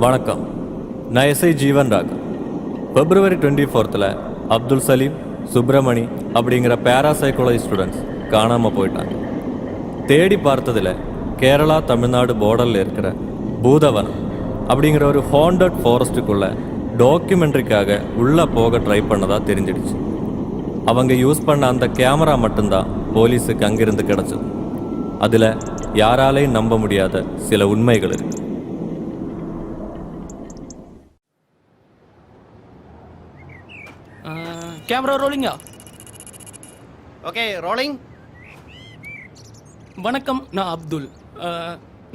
வணக்கம். நான் SI Jeevan Rock. February 24th Abdul Saleem, Subramani அப்படிங்கிற பேராசைக்காலஜி ஸ்டூடெண்ட்ஸ் காணாமல் போயிட்டாங்க. தேடி பார்த்ததில் கேரளா தமிழ்நாடு பார்டரில் இருக்கிற பூதவனம் அப்படிங்கிற ஒரு ஹாண்டட் ஃபாரஸ்ட்டுக்குள்ளே டாக்குமெண்ட்ரிக்காக உள்ளே போக ட்ரை பண்ணதாக தெரிஞ்சிடுச்சு. அவங்க யூஸ் பண்ண அந்த கேமரா மட்டும்தான் போலீஸுக்கு அங்கிருந்து கிடச்சது. அதில் யாராலையும் நம்ப முடியாத சில உண்மைகள் இருக்கு. கேமரா ரோலிங்கா? Okay, rolling. வணக்கம், நான் அப்துல்.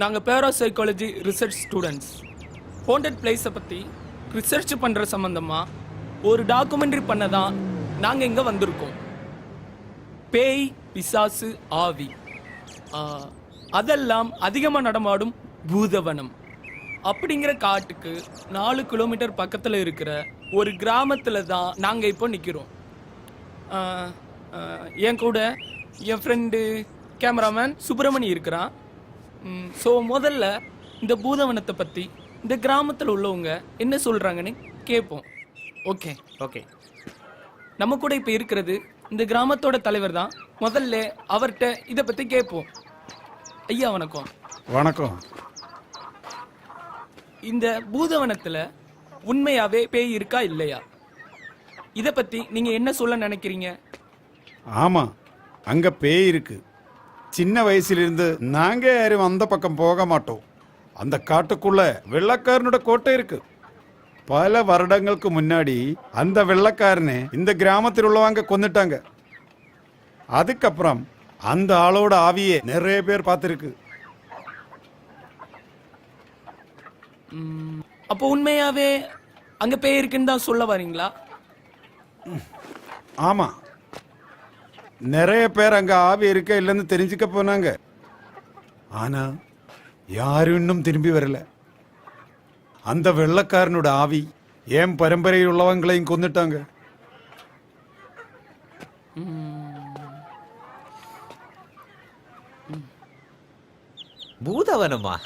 நாங்கள் பேராசைக்காலஜி ரிசர்ச் ஸ்டூடெண்ட்ஸ். ஹாண்டட் பிளேஸை பற்றி ரிசர்ச் பண்ணுற சம்மந்தமாக ஒரு டாக்குமெண்ட்ரி பண்ண தான் நாங்கள் இங்கே வந்திருக்கோம். பேய், பிசாசு, ஆவி அதெல்லாம் அதிகமாக நடமாடும் பூதவனம் அப்படிங்கிற காட்டுக்கு 4 கிலோமீட்டர் பக்கத்தில் இருக்கிற ஒரு கிராமத்தில் தான் நாங்கள் இப்போ நிற்கிறோம். என் கூட என் ஃப்ரெண்டு கேமராமேன் சுப்பிரமணி இருக்கிறான். ஸோ முதல்ல இந்த பூதவனத்தை பற்றி இந்த கிராமத்தில் உள்ளவங்க என்ன சொல்கிறாங்கன்னு கேட்போம். Okay okay. நம்ம கூட இப்போ இருக்கிறது இந்த கிராமத்தோட தலைவர் தான். முதல்ல அவர்கிட்ட இதை பற்றி கேட்போம். ஐயா வணக்கம். வணக்கம். இந்த பூதவனத்துல உண்மையாவே பேய் இருக்கா இல்லையா, இத பத்தி நீங்க என்ன சொல்ல நினைக்கிறீங்க? ஆமா, அங்க பேய் இருக்கு. சின்ன வயசுலேருந்து நாங்க யாரும் அந்த பக்கம் போக மாட்டோம். அந்த காட்டுக்குள்ள வெள்ளக்காரனோட கோட்டை இருக்கு. பல வருடங்களுக்கு முன்னாடி அந்த வெள்ளக்காரனை இந்த கிராமத்தில் உள்ளவங்க கொன்னுட்டாங்க. அதுக்கப்புறம் அந்த ஆளோட ஆவியே நிறைய பேர் பார்த்துருக்கு. அப்போ உண்மையாவே அங்க பேய் இருக்குன்னு தான் சொல்ல வரீங்களா? ஆமா, நிறைய பேர் அங்க ஆவி இருக்க இல்லைன்னு தெரிஞ்சுக்க போனாங்க. ஆனா யாரும் இன்னும் திரும்பி வரல. அந்த வெள்ளக்காரனோட ஆவி ஏன் பரம்பரையில் உள்ளவங்களையும் கொன்னுட்டாங்க. பூதவனமா?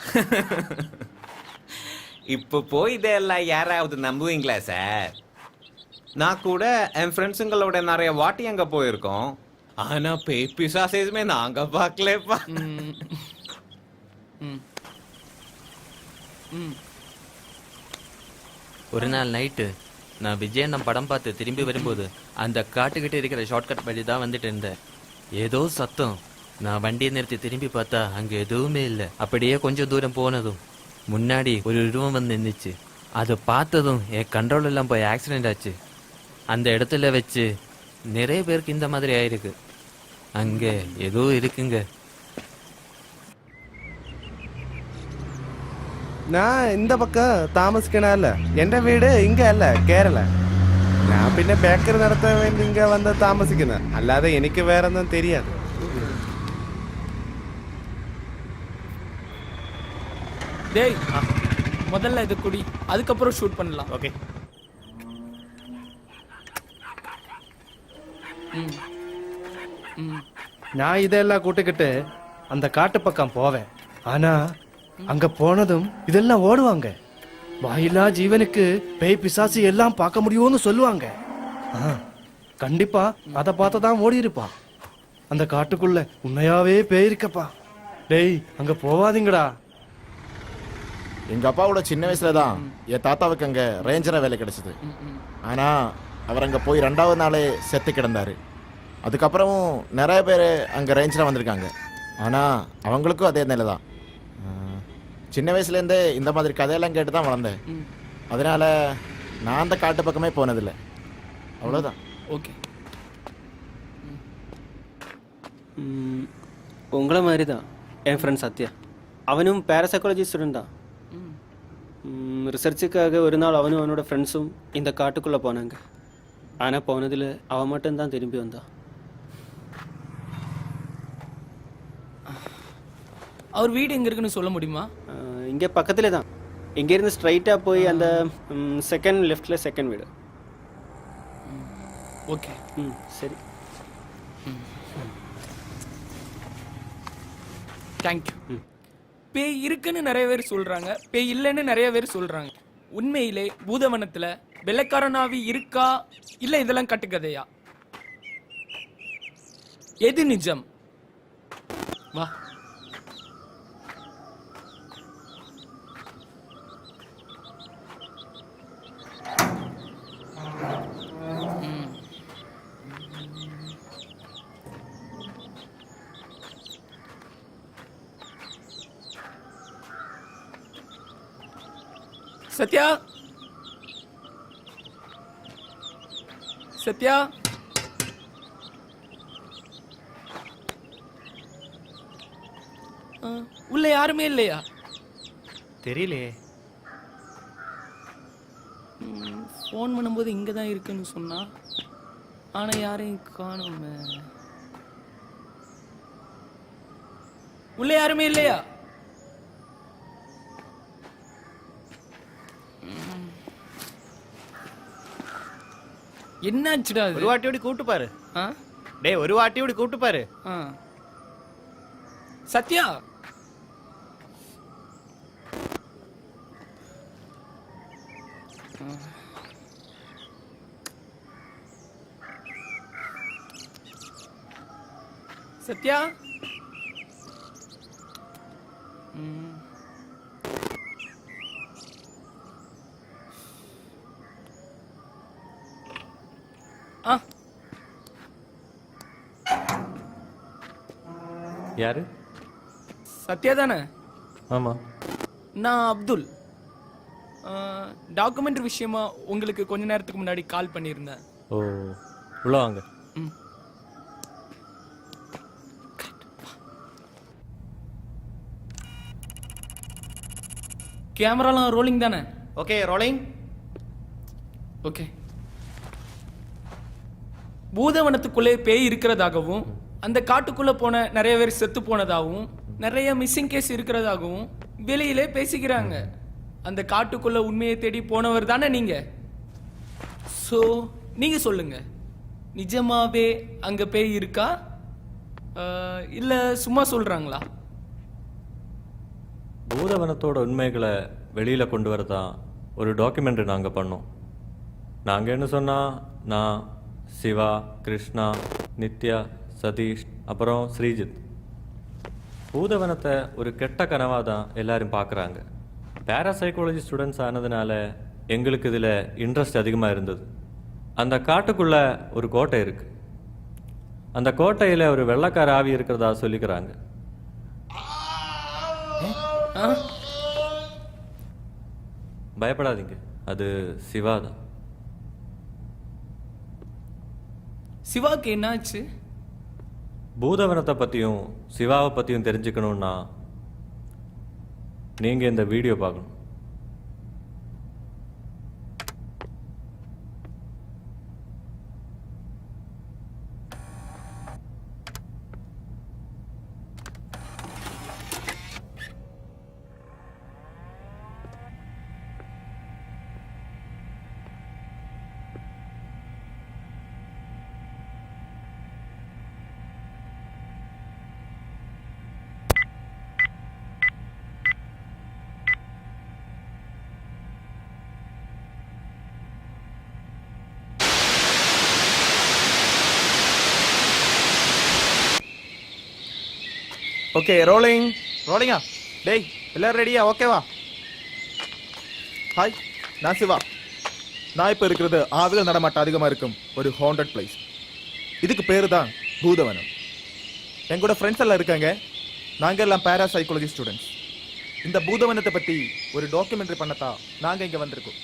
இப்போ போய் இதெல்லாம் யாராவது நம்புவீங்களா சார்? நான் கூட என் ஃப்ரெண்ட்ஸுங்களோட நிறைய வாட்டி அங்க போயிருக்கோம். ஆனா பேய் பிசாசுமே நாங்க பார்க்கலப்பா. ஒரு நாள் நைட்டு நான் விஜயண்ணன் படம் பார்த்து திரும்பி வரும்போது அந்த காட்டுக்கிட்ட இருக்கிற ஷார்ட்கட் வழி தான் வந்துட்டு இருந்தேன். ஏதோ சத்தம். நான் வண்டியை நிறுத்தி திரும்பி பார்த்தா அங்க எதுவுமே இல்லை. அப்படியே கொஞ்சம் தூரம் போனதும் முன்னாடி ஒரு உருவம் வந்து நின்றுச்சு. அதை பார்த்ததும் என் கண்ட்ரோல் எல்லாம் போய் ஆக்சிடென்ட் ஆச்சு. அந்த இடத்துல வச்சு நிறைய பேருக்கு இந்த மாதிரி ஆயிருக்கு. அங்கே ஏதோ இருக்குங்க. நான் இந்த பக்கம் താമസിക്കണല്ല. എൻ്റെ വീട് ഇങ്ങ അല്ല, കേരള. ഞാൻ പിന്നെ ബേക്കറി നടത്താൻ വേണ്ടി ഇങ്ങ വന്ന് താമസിക്കുന്നത്. അല്ലാതെ എനിക്ക് വേറെ ഒന്നും தெரியாது. டேய், முதல்ல இது குடி, அதுக்கப்புறம் ஷூட் பண்ணலாம். ஓகே. நான் இதெல்லாம் கூட்டிக்கிட்டு அந்த காட்டு பக்கம் போவேன். ஆனா அங்க போனதும் இதெல்லாம் ஓடுவாங்க. வாயிலா ஜீவனுக்கு பேய் பிசாசு எல்லாம் பார்க்க முடியும்னு சொல்லுவாங்க. கண்டிப்பா அதை பார்த்து தான் ஓடி இருப்பான். அந்த காட்டுக்குள்ள உண்மையாவே பேய் இருக்கப்பா. டேய், அங்க போவாதீங்கடா. எங்கள் அப்பாவோட சின்ன வயசில் தான் என் தாத்தாவுக்கு அங்கே ரேஞ்சராக வேலை கிடைச்சிது. ஆனால் அவர் அங்கே போய் 2வது நாளே செத்து கிடந்தார். அதுக்கப்புறமும் நிறைய பேர் அங்கே ரேஞ்சராக வந்திருக்காங்க. ஆனால் அவங்களுக்கும் அதே நிலை தான். சின்ன வயசுலேருந்தே இந்த மாதிரி கதையெல்லாம் கேட்டு தான் வளர்ந்தேன். அதனால் நான் அந்த காட்டு பக்கமே போனதில்லை. அவ்வளோதான். ஓகே. உங்களை மாதிரி தான் என் ஃப்ரெண்ட் சத்யா. அவனும் பேராசைக்காலஜி ஸ்டூடெண்ட் தான். ரிசர்ச்சுக்காக ஒரு நாள் அவனும் அவனோட ஃப்ரெண்ட்ஸும் இந்த காட்டுக்குள்ளே போனாங்க. ஆனால் போனதில் அவன் மட்டும்தான் திரும்பி வந்தான். அவர் வீடு எங்கே இருக்குன்னு சொல்ல முடியுமா? இங்கே பக்கத்தில் தான். இங்கேருந்து ஸ்ட்ரைட்டாக போய் அந்த செகண்ட் லெஃப்டில் செகண்ட் வீடு. ஓகே. சரி. தேங்க்யூ. பேய் இருக்குன்னு நிறைய பேர் சொல்றாங்க, பேய் இல்லைன்னு நிறைய பேர் சொல்றாங்க. உண்மையிலே பூதவனத்துல வெள்ளைக்காரன் ஆவி இருக்கா இல்ல இதெல்லாம் கட்டுக்கதையா? எது நிஜம்? வா. சத்யா, சத்யா, உள்ள யாருமே இல்லையா? தெரியலையே. ஃபோன் பண்ணும்போது இங்க தான் இருக்குன்னு சொன்னா, ஆனா யாரையும் காணுமே. உள்ள யாருமே இல்லையா? என்னாச்சுடா அது? ஒரு வாட்டியோட கூப்பிட்டு பாரு. ஆ? டேய், ஒரு வாட்டியோட கூப்பிட்டு பாரு. ஆ. சத்யா, சத்யா, ஆ, யாரு? சத்யா தானே? ஆமாம். நான் அப்துல். டாக்குமெண்ட்ரி விஷயமா உங்களுக்கு கொஞ்ச நேரத்துக்கு முன்னாடி கால் பண்ணியிருந்தேன். ஓ, உள்ள வாங்க. ம். கேமராலாம் ரோலிங் தானே? Okay, rolling. ஓகே. பூதவனத்துக்குள்ளே பேய் இருக்கிறதாகவும், அந்த காட்டுக்குள்ள போன நிறைய பேர் செத்து போனதாகவும், நிறைய மிஸ்ஸிங் கேஸ் இருக்கிறதாகவும் வெளியிலே பேசிக்கிறாங்க. அந்த காட்டுக்குள்ள உண்மையை தேடி போனவர் தானே நீங்க? சோ நீங்க சொல்லுங்க, நிஜமாவே அங்க பேய் இருக்கா இல்ல சும்மா சொல்றாங்களா? பூதவனத்தோட உண்மைகளை வெளியில் கொண்டு வரதான் ஒரு டாக்குமெண்ட்ரி நாங்கள் பண்ணோம். நாங்கள் என்ன சொன்னால், நான், சிவா, கிருஷ்ணா, நித்யா, சதீஷ், அப்புறம் ஸ்ரீஜித். பூதவனத்தை ஒரு கெட்ட கனவாக தான் எல்லாரும் பார்க்குறாங்க. பேராசைக்காலஜி ஸ்டூடெண்ட்ஸ் ஆனதுனால எங்களுக்கு இதில் இன்ட்ரெஸ்ட் அதிகமாக இருந்தது. அந்த காட்டுக்குள்ளே ஒரு கோட்டை இருக்குது. அந்த கோட்டையில் ஒரு வெள்ளைக்கார ஆவி இருக்கிறதா சொல்லிக்கிறாங்க. பயப்படாதீங்க, அது சிவா தான். சிவாக்கு என்னாச்சு? பூதவனத்தை பற்றியும் சிவாவை பற்றியும் தெரிஞ்சுக்கணுன்னா நீங்கள் இந்த வீடியோ பார்க்கணும். Okay, rolling. ரோலிங்கா? டேய், எல்லாரும் ரெடியா? ஓகேவா? ஹாய், நான் சிவா. நான் இப்போ இருக்கிறது ஆவிகள் நடமாட்டம் அதிகமாக இருக்கும் ஒரு ஹாண்டட் பிளேஸ். இதுக்கு பேர் தான் பூதவனம். எங்களோட ஃப்ரெண்ட்ஸ் எல்லாம் இருக்காங்க. நாங்கள் எல்லாம் பேராசைக்காலஜி ஸ்டூடெண்ட்ஸ். இந்த பூதவனத்தை பற்றி ஒரு டாக்குமெண்ட்ரி பண்ணத்தான் நாங்கள் இங்கே வந்திருக்கோம்.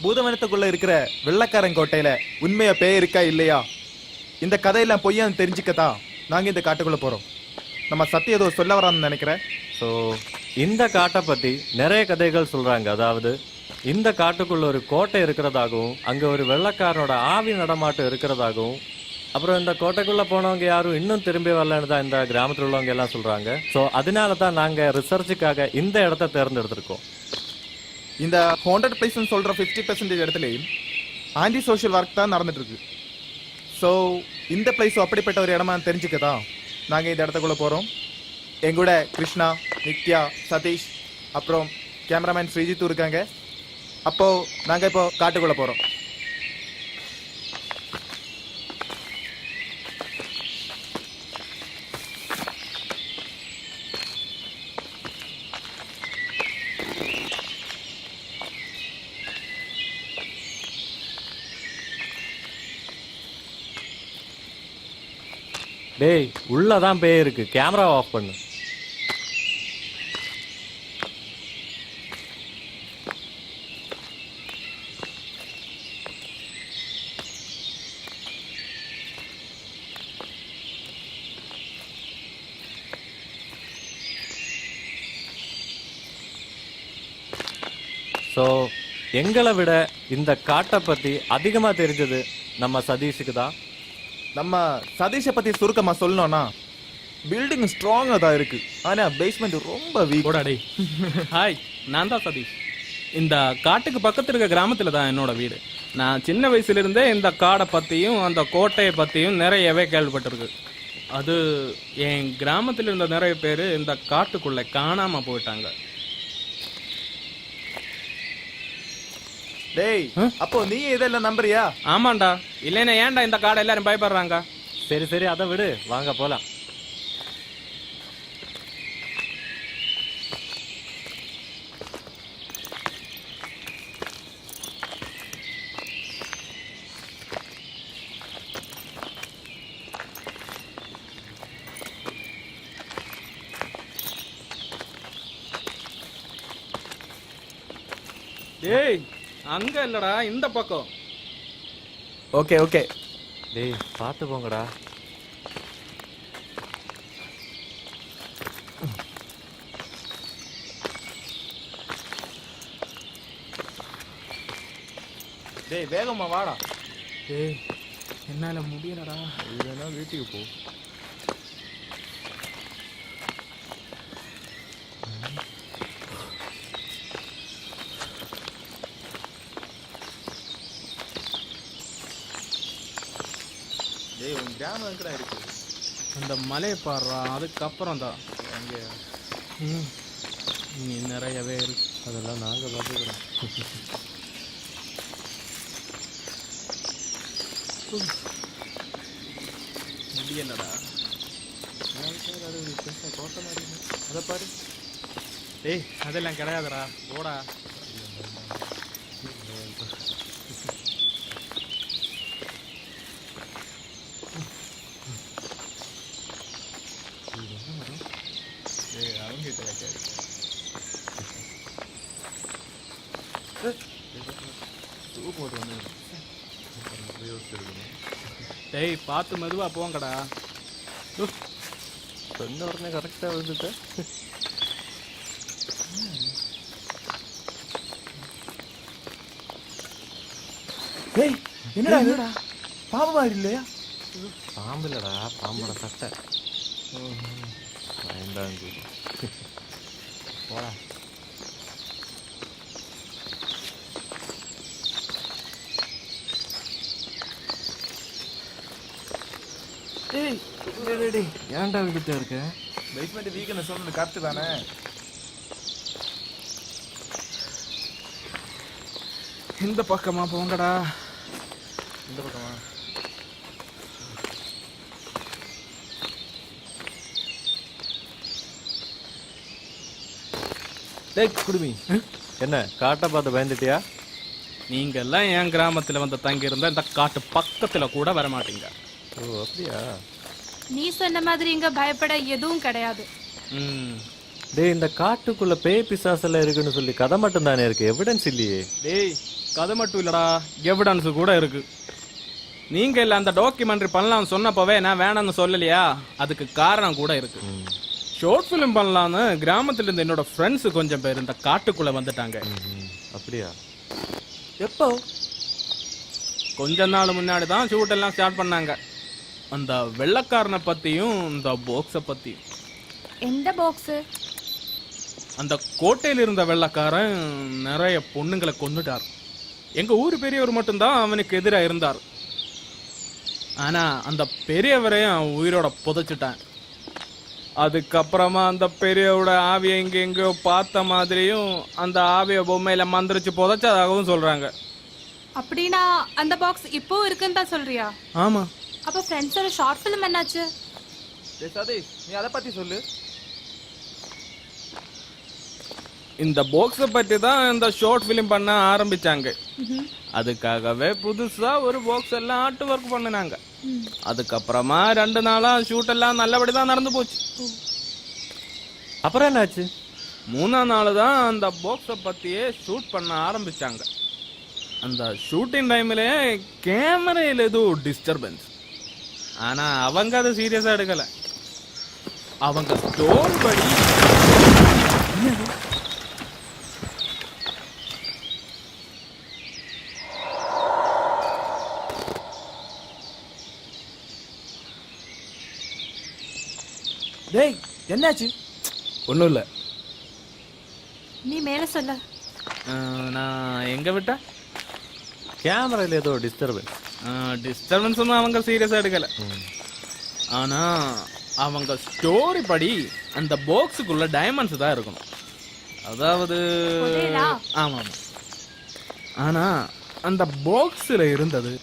பூதவனத்துக்குள்ளே இருக்கிற வெள்ளைக்காரன் கோட்டையில் உண்மையாக பேய் இருக்கா இல்லையா, இந்த கதையெல்லாம் பொய்யான்னு தெரிஞ்சுக்கத்தான் நாங்கள் இந்த காட்டுக்குள்ளே போகிறோம். நம்ம சத்தியம் ஏதோ சொல்ல வரான்னு நினைக்கிறேன். ஸோ இந்த காட்டை பற்றி நிறைய கதைகள் சொல்கிறாங்க. அதாவது இந்த காட்டுக்குள்ள ஒரு கோட்டை இருக்கிறதாகவும், அங்கே ஒரு வெள்ளைக்காரனோட ஆவி நடமாட்டம் இருக்கிறதாகவும், அப்புறம் இந்த கோட்டைக்குள்ளே போனவங்க யாரும் இன்னும் திரும்பி வரலன்னு தான் இந்த கிராமத்தில் உள்ளவங்க எல்லாம் சொல்கிறாங்க. ஸோ அதனால தான் நாங்கள் ரிசர்ச்சுக்காக இந்த இடத்த தேர்ந்தெடுத்திருக்கோம். இந்த ஹாண்டட் பிளேஸ்ன்னு சொல்கிற 50% இடத்துலையும் ஆன்டி சோஷியல் ஒர்க் தான் நடந்துட்டு இருக்கு. ஸோ இந்த பிளேஸும் அப்படிப்பட்ட ஒரு இடமா தெரிஞ்சுக்கதான் நாங்கள் இந்த இடத்துக்குள்ளே போகிறோம். எங்கூட கிருஷ்ணா, நித்யா சதீஷ் அப்புறம் கேமராமேன் ஸ்ரீஜித்து இருக்காங்க. அப்போ நாங்க இப்போ காட்டுக்குள்ள போறோம். டேய் உள்ளதான் பேய் இருக்கு, கேமரா ஆஃப் பண்ணு. ஸோ எங்களை விட இந்த காட்டை பற்றி அதிகமாக தெரிஞ்சது நம்ம சதீஷுக்கு தான். நம்ம சதீஷை பத்தி சுருக்கமா சொல்லணும்னா, பில்டிங் ஸ்ட்ராங்கா தான் இருக்கு, ஆனா பேஸ்மெண்ட் ரொம்ப வீக். போடாடே. ஹாய், நான் தான் சதீஷ். இந்த காட்டுக்கு பக்கத்தில் இருக்க கிராமத்தில் தான் என்னோட வீடு. நான் சின்ன வயசுலேருந்தே இந்த காடை பற்றியும் அந்த கோட்டையை பற்றியும் நிறையவே கேள்விப்பட்டிருக்கு. அது என் கிராமத்தில் இருந்த நிறைய பேர் இந்த காட்டுக்குள்ளே காணாமல் போயிட்டாங்க. டேய், அப்போ நீ இதெல்லாம் நம்புறியா? ஆமாண்டா, இல்லைன்னா ஏன்டா இந்த காடை எல்லாரும் பயப்படுறாங்க? சரி சரி, அதை விடு, வாங்க போகலாம். ஏய், அங்க இல்லடா, இந்த பக்கம். Okay okay. டேய் பார்த்து போங்கடா. டேய் வேகமா வாடா. ஏய், என்னால முடியலடா. இல்லைன்னா வீட்டுக்கு போ. டேய், உன் கிராமம் எங்கடா இருக்கு? அந்த மலையை பாடுறா, அதுக்கப்புறம் தான் அங்கே நீ நிறையவே இருக்கு. அதெல்லாம் நாங்கள் பார்த்துக்கிறோம். முடியலடா. அதை பாரு. ஏய், அதெல்லாம் கிடையாதுடா, போடா. டேய், பார்த்து மெதுவா போங்கடா. சொன்ன உடனே கரெக்டாக வந்துட்ட. டேய், என்னடா என்னடா பாம்பு மாதிரி இல்லையா? பாம்பு இல்லடா, பாம்போட சட்டை. பயந்தாங்க. போடா. டேய் டேய் ஏன்டா விட்டுட்டே இருக்க? பேஸ்மெண்ட் வீக்னு சொன்னது கரெக்ட் தானே? இந்த பக்கமா போங்கடா. இந்த பக்கமா? டேய் குடுமி, என்ன காட்டை பார்த்து பயந்துட்டியா? நீங்க எல்லாம் என் கிராமத்துல வந்து தங்கி இருந்தா இந்த காட்டு பக்கத்துல கூட வர மாட்டீங்க. ஓ அப்படியா? நீ சொன்ன மாதிரி இங்க பயப்பட எதுவும் கிடையாது. டேய், இந்த காட்டுக்குள்ள பேய் பிசாசெல்லாம் இருக்குன்னு சொல்லி கதை மட்டும் தானே இருக்கு, எவிடன்ஸ் இல்லையே. டேய், கதை மட்டும் இல்லடா, எவிடன்ஸ் கூட இருக்கு. நீங்க இல்ல அந்த டாக்குமெண்ட்ரி பண்ணலாம்னு சொன்னப்பவே நான் வேணாம்னு சொல்லலையா? அதுக்கு காரணம் கூட இருக்கு. ஷார்ட் ஃபிலிம் பண்ணலான்னு கிராமத்துல இருந்து என்னோட ஃப்ரெண்ட்ஸ் கொஞ்சம் பேர் இந்த காட்டுக்குள்ள வந்துட்டாங்க. அப்படியா? எப்போ? கொஞ்ச நாள் முன்னாடி தான் ஷூட் எல்லாம் ஸ்டார்ட் பண்ணாங்க. அந்த வெள்ளக்காரனை பத்தியும் இந்த பாக்ஸை பத்தியும். எந்த பாக்ஸ்? அந்த கோட்டையில் இருந்த வெள்ளக்காரன் நிறைய பொண்ணுங்களை கொன்னுட்டார். எங்க ஊர் பெரியவர் மட்டும்தான் அவனுக்கு எதிராக இருந்தார். ஆனா அந்த பெரியவரையும் உயிரோட புதைச்சிட்டான். அதுக்கப்புறமா அந்த பெரியவோட ஆவியை இங்க எங்கேயோ பார்த்த மாதிரியும் அந்த ஆவிய பொம்மையில மந்திரிச்சு புதைச்சதாகவும் சொல்றாங்க. அப்படின்னா அந்த பாக்ஸ் இப்போ இருக்குன்னு தான் சொல்றியா? ஆமா. அப்ப ஃப்ரெண்ட்ஸோட ஷார்ட் ஃபிலிம் என்னாச்சு? டேய் சதீஷ் நீ அதை பத்தி சொல்லு. இந்த பாக்ஸை பற்றி தான் இந்த ஷார்ட் ஃபிலிம் பண்ண ஆரம்பிச்சாங்க. அதுக்காகவே புதுசா ஒரு பாக்ஸ் எல்லாம் ஆர்ட் ஒர்க் பண்ணினாங்க. அதுக்கப்புறமா 2 நாளா ஷூட் எல்லாம் நல்லபடி தான் நடந்து போச்சு. அப்புறம் என்னாச்சு? 3ஆம் நாள் தான் அந்த பாக்ஸை பற்றியே ஷூட் பண்ண ஆரம்பிச்சாங்க. அந்த ஷூட்டிங் டைம்ல கேமரையில் ஏதோ டிஸ்டர்பன்ஸ். ஆனா அவங்க அதை சீரியஸா எடுக்கல. அவங்க ஸ்டோரி படி டேய் என்னாச்சு? ஒன்றும் இல்லை. நீ மேல சொல்ல. நான் எங்க விட்டா கேமரால ஏதோ டிஸ்டர்பன்ஸ். டிஸ்டர்பன்ஸ் ஒன்றும் அவங்க சீரியஸாக எடுக்கல. ஆனா அவங்க ஸ்டோரி படி அந்த பாக்ஸுக்குள்ள டைமண்ட்ஸ் தான் இருக்கணும். அதாவது புதையலா? ஆமாம். ஆனா அந்த பாக்ஸில் இருந்தது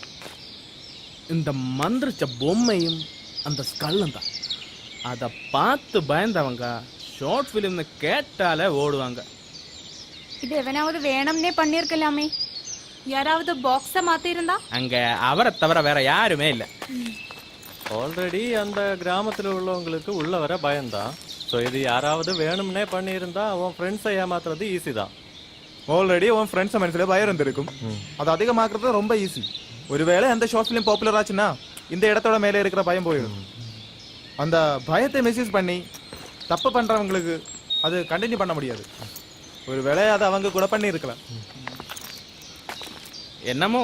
இந்த மந்திரிச்ச பொம்மையும் அந்த ஸ்கல்லும் தான். அதை பார்த்து பயந்தவங்க ஷார்ட் ஃபிலிம்னு கேட்டாலே ஓடுவாங்க. இது எவனாவது வேணும்னே பண்ணிருக்கலாமே. யாராவது பாக்ஸ மாத்தி இருந்தா? அங்க அவரை தவிர வேற யாருமே இல்லை. ஆல்ரெடி அந்த கிராமத்தில் உள்ளவங்களுக்கு உள்ள வர பயம்தான். ஸோ இது யாராவது வேணும்னே பண்ணியிருந்தா அவன் ஃப்ரெண்ட்ஸை ஏமாத்துறது ஈஸி தான். ஆல்ரெடி உன் ஃப்ரெண்ட்ஸ் மனசுல பயம் இருந்திருக்கும். அது அதிகமாக்குறது ரொம்ப ஈஸி. ஒருவேளை அந்த ஷார்ட் ஃபிலிம் பாப்புலர் ஆச்சுன்னா இந்த இடத்தோட மேலே இருக்கிற பயம் போயிடும். அந்த பயத்தை மிஸ்யூஸ் பண்ணி தப்பு பண்றவங்களுக்கு அது கண்டினியூ பண்ண முடியாது. ஒருவேளை அதை அவங்க கூட பண்ணி இருக்கலாம். என்னமோ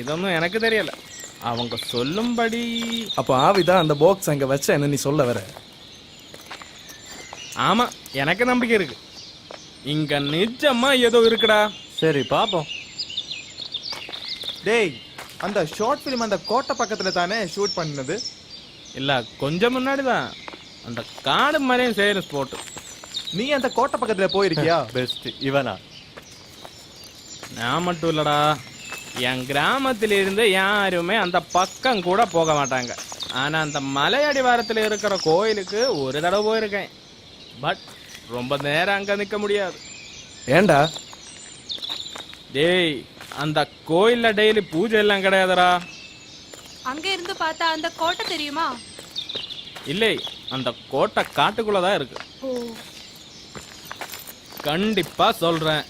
இதொன்னும் எனக்கு தெரியல. அவங்க சொல்லும்படி அப்ப ஆவிதான் அந்த பாக்ஸ் அங்க வச்ச என்ன நீ சொல்ல வர? ஆமா, எனக்கு நம்பிக்கை இருக்கு. இங்க நிஜமா ஏதோ இருக்குடா. சரி பார்ப்போம். டேய் அந்த ஷார்ட் ஃபிலிம் அந்த கோட்டை பக்கத்துல தானே ஷூட் பண்ணது? இல்ல, கொஞ்சம் முன்னாடி தான். அந்த காடு மாதிரியும் சேரும் ஸ்பாட். நீ அந்த கோட்டை பக்கத்துல போயிருக்கியா? பெஸ்ட் இவனா? நான் மட்டும் இல்லடா, என் கிராமத்திலிருந்து யாருமே அந்த பக்கம் கூட போக மாட்டாங்க. ஆனா அந்த மலையடிவாரத்தில் இருக்கிற கோயிலுக்கு ஒரு தடவை போயிருக்கேன். பட் ரொம்ப நேரம் அங்க நிக்க முடியாது. ஏண்டா? டேய், அந்த கோயில்ல டெய்லி பூஜை எல்லாம் கிடையாதுடா. அங்க இருந்து பார்த்தா அந்த கோட்டை தெரியுமா? இல்லை, அந்த கோட்டை காட்டுக்குள்ளதான் இருக்கு. ஓ, கண்டிப்பா சொல்றேன்,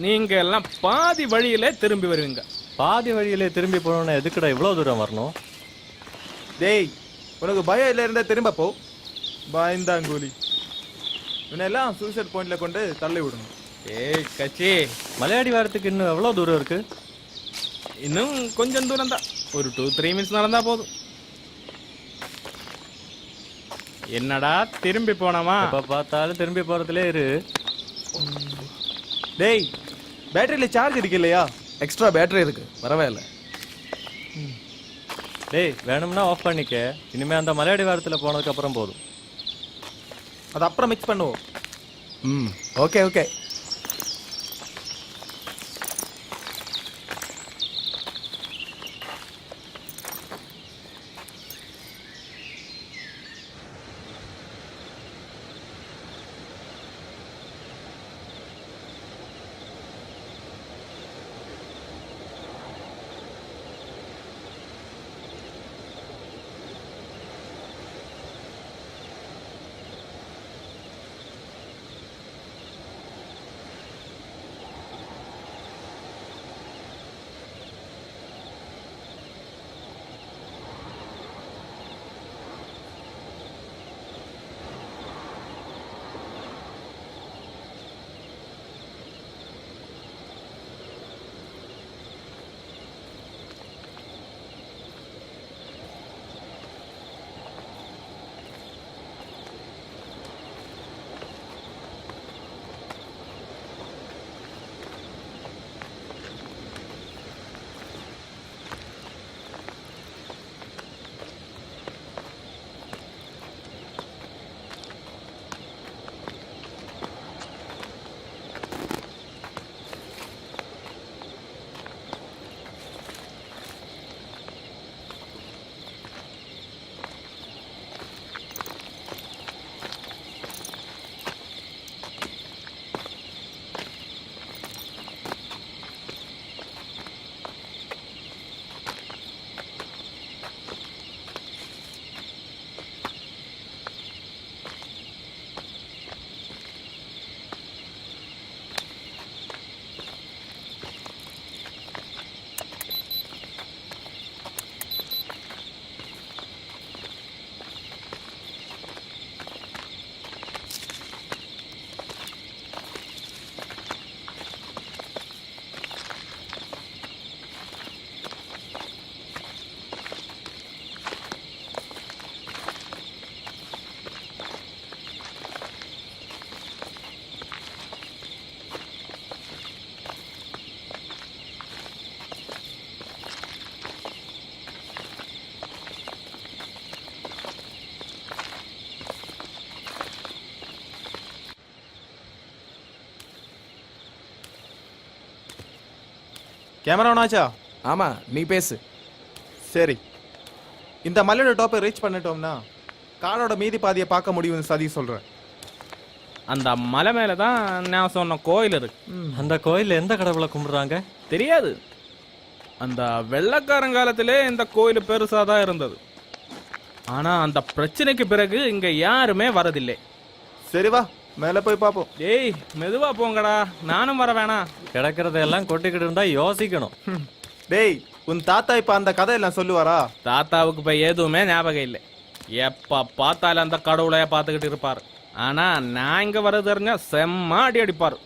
நீங்க எல்லாம் பாதி வழியிலே திரும்பி வருவீங்க. பாதி வழியிலே திரும்பி போனோன்னா எதுக்குடா இவ்வளோ தூரம் வரணும்? டேய் உனக்கு பயம் இல்லை இருந்தா திரும்ப போ. பயந்தாங்கூலி. இவனெல்லாம் சூசைட் பாயிண்ட்ல கொண்டு தள்ளி விடணும். ஏய் கச்சி, மலையாடி வாரத்துக்கு இன்னும் எவ்வளோ தூரம் இருக்கு? இன்னும் கொஞ்சம் தூரம் தான். ஒரு 2-3 மினிட்ஸ் நடந்தா போதும். என்னடா திரும்பி போனோமா? எப்போ பார்த்தாலும் திரும்பி போகிறதுலே இரு. டேய் பேட்டரியில சார்ஜ் இருக்கு இல்லையா? எக்ஸ்ட்ரா பேட்டரி இருக்கு, பரவாயில்ல. டேய் வேணும்னா ஆஃப் பண்ணிக்க. இனிமே அந்த மலையாடி வாரத்தில் போனதுக்கு அப்புறம் போதும். அது அப்புறம் மிக்ஸ் பண்ணுவோம். Okay okay. கேமரா ஆச்சா? ஆமா, நீ பேசு. சரி, இந்த மலையோட டாப்பை ரீச் பண்ணிட்டோம்னா காடோட மீதி பாதியை பார்க்க முடியும்னு சதி சொல்றேன். அந்த மலை மேலே தான் நான் சொன்ன கோயில் இருக்கு. அந்த கோயில்ல எந்த கடவுளை கும்பிடுறாங்க? தெரியாது. அந்த வெள்ளக்காரங்காலத்திலே இந்த கோயில் பெருசாக தான் இருந்தது. ஆனால் அந்த பிரச்சனைக்கு பிறகு இங்கே யாருமே வரதில்லை. சரி வா, மேலே போய் பார்ப்போம். ஏய், மெதுவா போங்கடா, நானும் வர வேணாம். கிடக்கிறதெல்லாம் கொட்டிக்கிட்டு இருந்தா யோசிக்கணும். டேய், உன் தாத்தா இப்ப அந்த கதையெல்லாம் சொல்லுவாரா? தாத்தாவுக்கு இப்போ எதுவுமே ஞாபகம் இல்லை. எப்போ பார்த்தாலும் அந்த கடவுளைய பார்த்துக்கிட்டு இருப்பார். ஆனால் நான் இங்கே வர தெரிஞ்சா செம்ம அடி அடிப்பார்.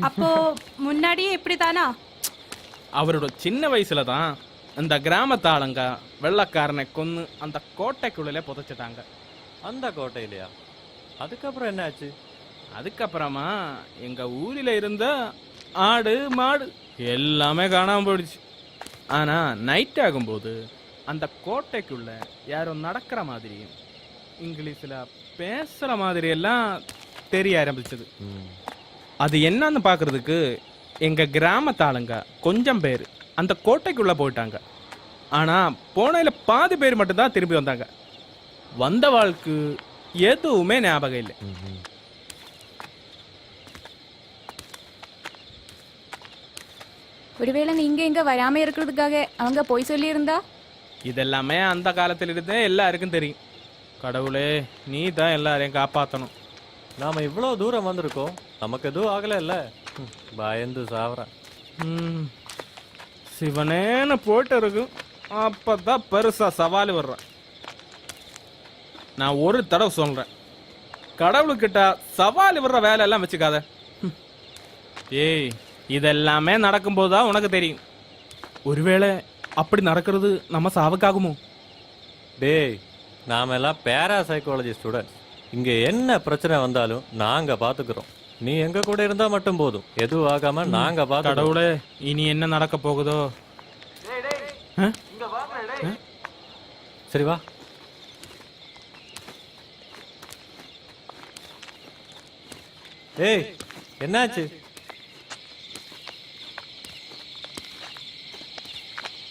அப்போ முன்னாடியே இப்படிதானா? அவரோட சின்ன வயசுல தான் இந்த கிராமத்து ஆளுங்க வெள்ளக்காரனை கொன்று அந்த கோட்டைக்குள்ளே புதைச்சிட்டாங்க. அந்த கோட்டையிலையா? அதுக்கப்புறம் என்ன ஆச்சு? அதுக்கப்புறமா எங்க ஊரில் இருந்த ஆடு மாடு எல்லாமே காணாம போயிடுச்சு. ஆனா நைட் ஆகும்போது அந்த கோட்டைக்குள்ள யாரோ நடக்கிற மாதிரியும் இங்கிலீஷ்ல பேசுற மாதிரி எல்லாம் தெரிய ஆரம்பிச்சது. அது என்னன்னு பாக்குறதுக்கு எங்க கிராமத்தாளுங்க கொஞ்சம் பேர் அந்த கோட்டைக்குள்ள போயிட்டாங்க. ஆனா போனையில பாதி பேர் மட்டும்தான் திரும்பி வந்தாங்க. வந்த வாழ்க்கு எதுவுமே ஞாபகம் இல்லை. ஒருவேளை நீங்க இங்க வராம இருக்கிறதுக்காக அவங்க போய் சொல்லி இருந்தா? இதெல்லாமே அந்த காலத்திலிருந்தே எல்லாருக்கும் தெரியும். கடவுளே, நீ தான் எல்லாரையும் காப்பாற்றணும். நாம இவ்வளோ தூரம் வந்திருக்கோம், நமக்கு எதுவும் ஆகல இல்ல? பயந்து சாவறேன். சிவனேன்னு போயிட்டு இருக்கும், அப்பதான் பெருசா சவால் வர்றேன். நான் ஒரு தடவை சொல்றேன், கடவுளுக்கிட்ட சவால் வர்ற வேலை எல்லாம் வச்சுக்காத. ஏய், இதெல்லாமே நடக்கும்போது தான் உனக்கு தெரியும். ஒருவேளை அப்படி நடக்கிறது நம்ம சாவுக்காகுமோ? டேய், நாம எல்லாம் பேராசைக்காலஜி ஸ்டூடெண்ட்ஸ். இங்க என்ன பிரச்சனை வந்தாலும் நாங்க பாத்துக்கிறோம். நீ எங்க கூட இருந்தா மட்டும் போதும், எதுவும் ஆகாம நாங்க பாத்து. கடவுளே, இனி என்ன நடக்க போகுதோ? சரி வா. ஏய், என்னாச்சு?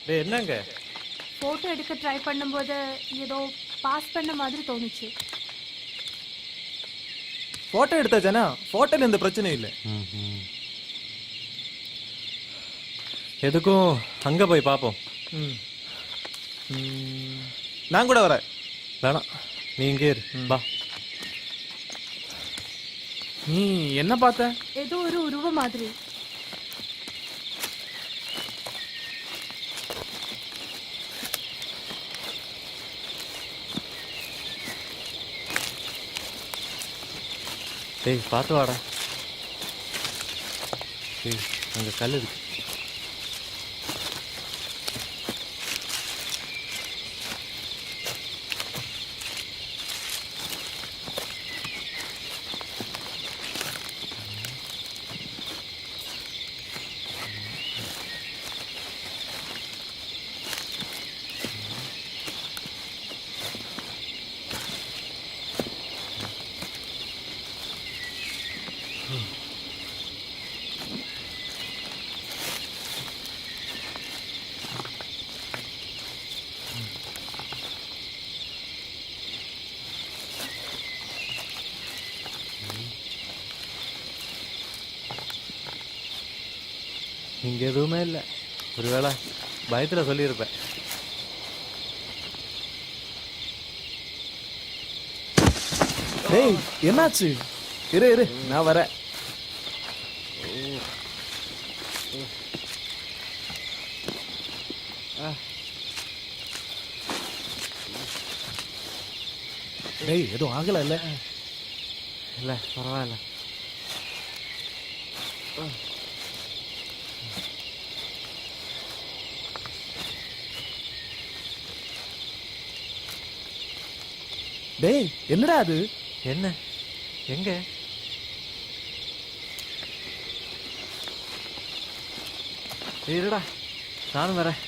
டேய், என்னங்க? போட்டோ எடுக்க ட்ரை பண்ணும்போது ஏதோ பாஸ் பண்ண மாதிரி தோணுச்சு. போட்டோ எடுத்தாச்சானா? போட்டோல எந்த பிரச்சனையும் இல்லை. எதுக்கும் அங்க போய் பாப்போம். நான் கூட வரேன். வேணாம், நீ இங்கே இரு. வா. நீ என்ன பார்த்த? ஏதோ ஒரு உருவம் மாதிரி. டேய், பார்த்து வாடா. டேய், அங்க கல் இருக்கு. இங்க எதுவுமே இல்லை. ஒருவேளை பயத்துல சொல்லியிருப்பேன். டேய், என்னாச்சு? இரு இரு, நான் வரேன். டேய், எதுவும் ஆகல இல்ல? இல்ல, பரவாயில்ல. டேய், என்னடா அது? என்ன? எங்க? இருடா, நானும் வரேன்.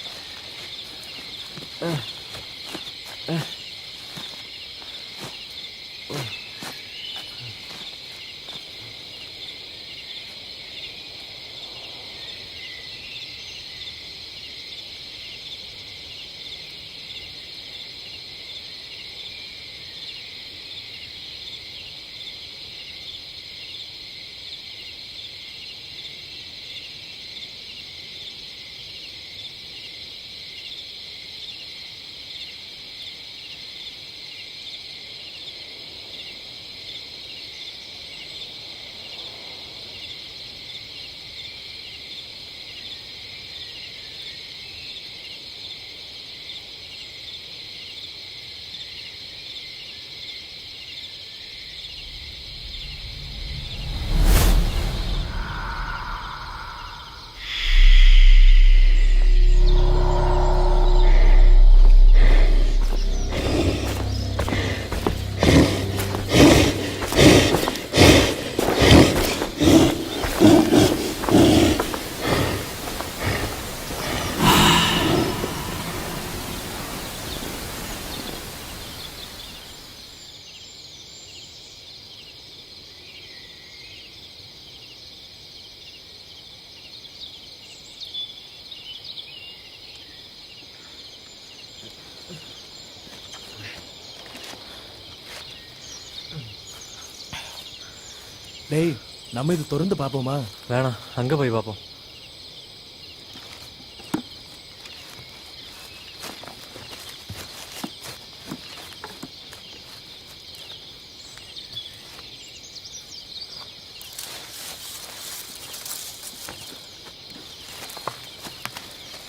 டேய் நம்ம இது திறந்து பாப்போமா? வேணாம், அங்கே போய் பார்ப்போம்.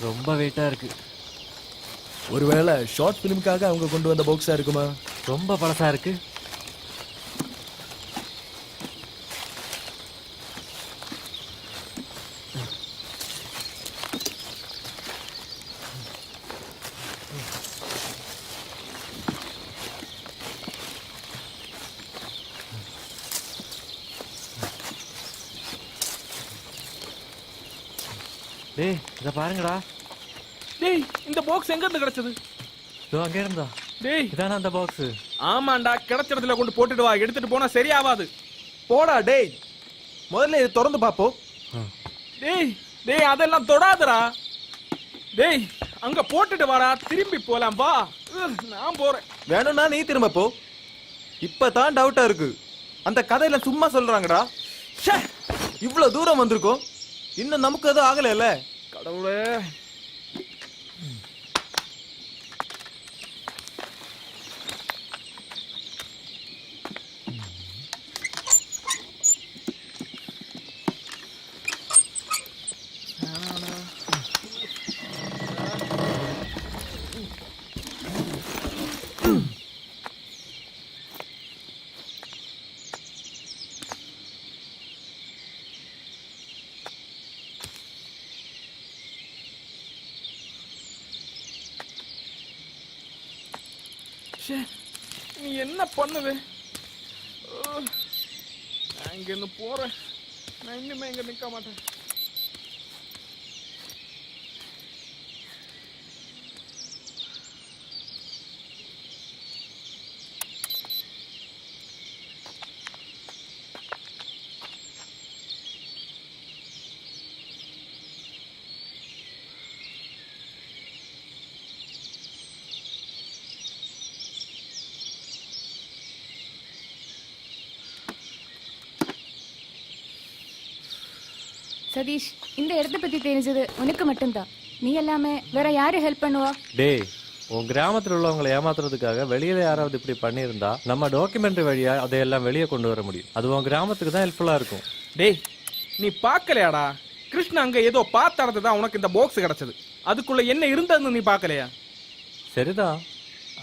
ரொம்ப வெயிட்டாக இருக்கு. ஒருவேளை ஷார்ட் ஃபிலிமுக்காக அவங்க கொண்டு வந்த பாக்ஸா இருக்குமா? ரொம்ப பழசாக இருக்கு. டேய் இதை பாருங்கடா. டேய் இந்த பாக்ஸ் எங்க இருந்து கிடைச்சது? இதோ அங்கே இருந்தா. டேய் இதானே அந்த பாக்ஸு? ஆமாண்டா, கிடைச்ச இடத்துல கொண்டு போட்டுட்டு வா. எடுத்துட்டு போனா சரியாவாது. போடா டேய், முதல்ல இது திறந்து பாப்போம். டேய் டேய் அதெல்லாம் தொடாதடா. டேய் அங்க போட்டுட்டு வாடா, திரும்பி போலாம் வா. நான் போறேன். வேணும்னா நீ திரும்ப போ. இப்பதான் டவுட்டா இருக்கு. அந்த கதையில சும்மா சொல்றாங்கடா. ச்சே, இவ்வளவு தூரம் வந்திருக்கோம், இன்னும் நமக்கு எதுவும் ஆகல. கடவுளே. நீ என்ன பண்ணுது? நான் இங்க இருந்து போறேன். நான் இன்னுமே இங்க நிக்க மாட்டேன். சதீஷ், இந்த இடத்த பத்தி தெரிஞ்சது உனக்கு மட்டும்தான். நீ எல்லாமே வேற யாரு ஹெல்ப் பண்ணுவா? டேய், உன் கிராமத்தில் உள்ளவங்களை ஏமாத்துறதுக்காக வெளியில யாராவது இப்படி பண்ணியிருந்தா நம்ம டாக்குமெண்ட்ரி வழியா அதையெல்லாம் வெளியே கொண்டு வர முடியும். அது உன் கிராமத்துக்கு தான் ஹெல்ப்ஃபுல்லா இருக்கும். டேய் நீ பார்க்கலையாடா? கிருஷ்ணா அங்க ஏதோ பார்த்தாரது தான் உனக்கு இந்த பாக்ஸ் கிடைச்சது. அதுக்குள்ள என்ன இருந்ததுன்னு நீ பார்க்கலையா? சரிதான்,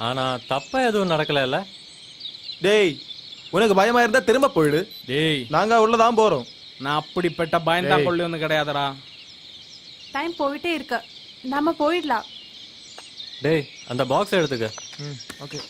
ஆனா தப்பா எதுவும் நடக்கல. டேய், உனக்கு பயமா இருந்தா திரும்ப போயிடு. டேய் நாங்க உள்ளதான் போறோம். நான் அப்படிப்பட்ட பயந்தா கொள்ளி ஒண்ணு கிடையாதுடா. டைம் போயிட்டே இருக்க, நாம போயிடலாம். டேய் அந்த பாக்ஸ் எடுத்துக்க. ஓகே.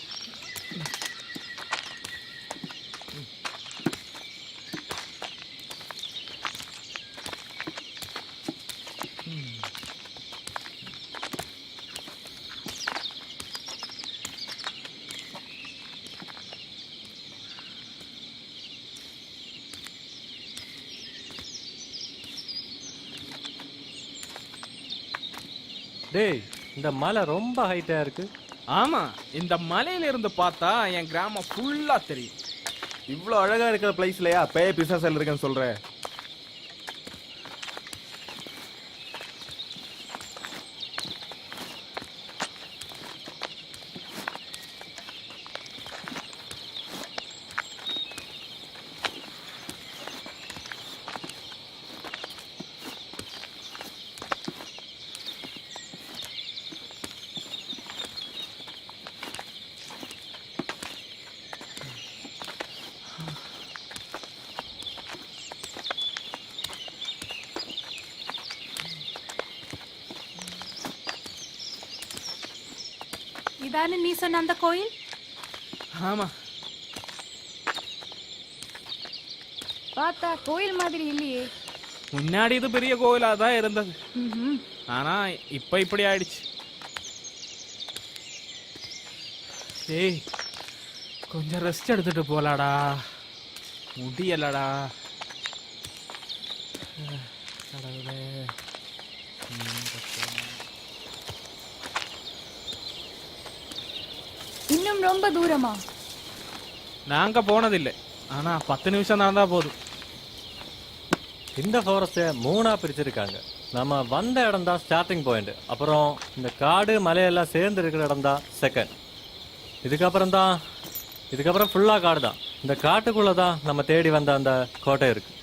டேய் இந்த மலை ரொம்ப ஹைட்டா இருக்கு. ஆமா, இந்த மலையில இருந்து பார்த்தா என் கிராமம் ஃபுல்லா தெரியும். இவ்வளவு அழகா இருக்கிற பிளேஸ்லயா பேய பிசாசல் இருக்குன்னு சொல்ற? இதானே நீ சொன்ன அந்த கோயில்? ஆமா, பார்த்தா கோயில் மாதிரி இல்லையே. முன்னாடி இது பெரிய கோயிலா தான் இருந்தது. ம்ஹும். ஆனா இப்ப இப்படி ஆயிடுச்சு. டேய் கொஞ்சம் ரெஸ்ட் எடுத்துட்டு போலாடா, முடியலடா. கடவுளே. இன்னும் ரொம்ப தூரமா? நாங்க போனதில்லை, ஆனா 10 நிமிஷம் நடந்தா போதும். இந்த ஃபாரஸ்ட்டை 3ஆ பிரிச்சிருக்காங்க. நம்ம வந்த இடம் தான் ஸ்டார்டிங் பாயிண்ட். அப்புறம் இந்த காடு மலையெல்லாம் சேர்ந்து இருக்கிற இடம் தான் செகண்ட். இதுக்கப்புறம் ஃபுல்லாக காடு தான். இந்த காட்டுக்குள்ளே தான் நம்ம தேடி வந்த அந்த கோட்டை இருக்கு.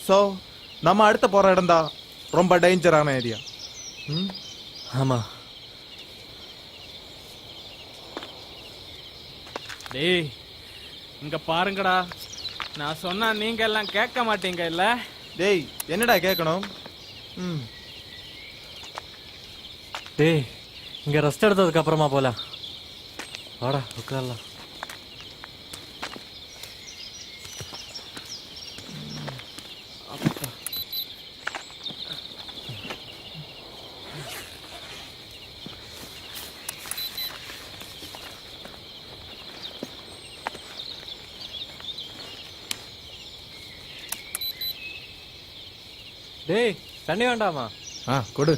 ஸோ நம்ம அடுத்த போற இடம் தான் ரொம்ப டேஞ்சரான ஏரியா. ஆமாம். டேய் இங்க பாருங்கடா, நான் சொன்னா நீங்க எல்லாம் கேட்க மாட்டீங்க இல்ல? டேய் என்னடா கேட்கணும்? டேய் இங்கே ரெஸ்ட் எடுத்ததுக்கு அப்புறமா போகலாம். வாடா உட்காரலாம். டேய் தண்ணி வேண்டாமா? கொடு.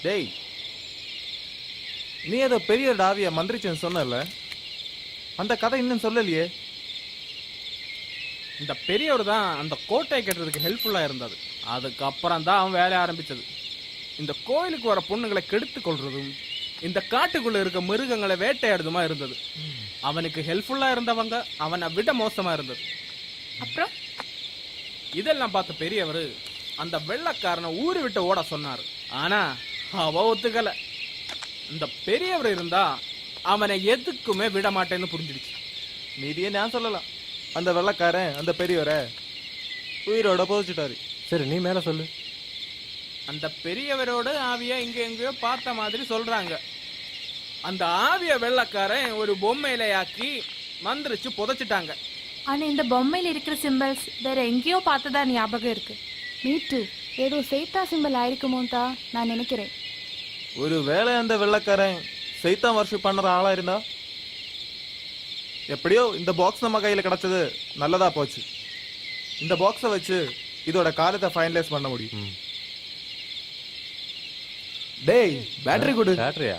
டேய் நீ ஏதோ பெரிய டாவிய மந்திரிச்சேன்னு சொன்னல, அந்த கதை இன்னும் சொல்லலையே. இந்த பெரியவர் தான் அந்த கோட்டை கட்டுறதுக்கு ஹெல்ப்ஃபுல்லா இருந்தது. அதுக்கப்புறம் தான் அவன் வேலைய ஆரம்பிச்சது. இந்த கோயிலுக்கு வர பொண்ணுங்களை கெடுத்து கொள்றதும் இந்த காட்டுக்குள்ள இருக்க மிருகங்களை வேட்டையாடுதுமா இருந்தது. அவனுக்கு ஹெல்ப்ஃபுல்லா இருந்தவங்க அவனை விட மோசமா இருந்தது. அப்புறம் இதெல்லாம் பார்த்த பெரியவர் அந்த வெள்ளைக்காரனை ஊரு விட்டு ஓட சொன்னாரு. ஆனா அவ ஒத்துக்கல. இந்த பெரியவர் இருந்தா அவனை எதுக்குமே விட மாட்டேன்னு புரிஞ்சிடுச்சு. மீதியே நான் சொல்லலாம். அந்த வெள்ளக்காரன் அந்த பெரியவரை உயிரோட போதிச்சுட்டாரு. சரி நீ மேலே சொல்லு. அந்த பெரியவரோட ஆவிய இங்க எங்கேயோ பார்த்த மாதிரி சொல்றாங்க. அந்த ஆவிய வெள்ளக்காரன் ஒரு பொம்மையில ஆக்கி மந்திரிச்சு புதைச்சிட்டாங்க. ஆனா இந்த பொம்மையில இருக்கிற சிம்பிள்ஸ் வேற எங்கேயோ பார்த்ததா ஞாபகம் இருக்கு. மீட்டு ஏதோ சைத்தா சிம்பிள் ஆயிருக்குமோ தான் நான் நினைக்கிறேன். ஒரு வேளை அந்த வெள்ளக்காரன் சைத்தான் வர்ஷிப் பண்ற ஆளா இருந்தா? எப்படியோ இந்த பாக்ஸ் நம்ம கையில கிடைச்சது நல்லதா போச்சு. இந்த பாக்ஸை வச்சு இதோட காலத்தை ஃபைனலைஸ் பண்ண முடியும். டேய் பேட்டரி கொடு. பேட்டரியா?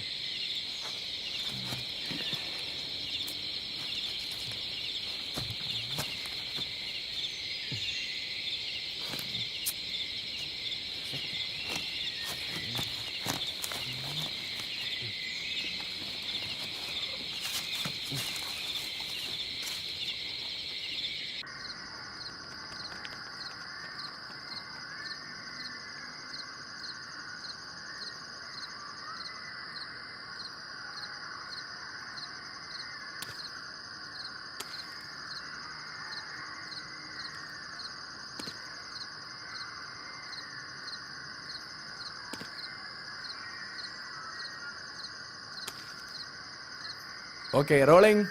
Okay rolling.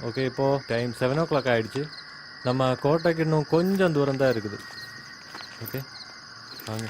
ஓகே இப்போது டைம் 7 o'clock ஆயிடுச்சு. நம்ம கோட்டைக்கு இன்னும் கொஞ்சம் தூரம் தான் இருக்குது. ஓகே வாங்க.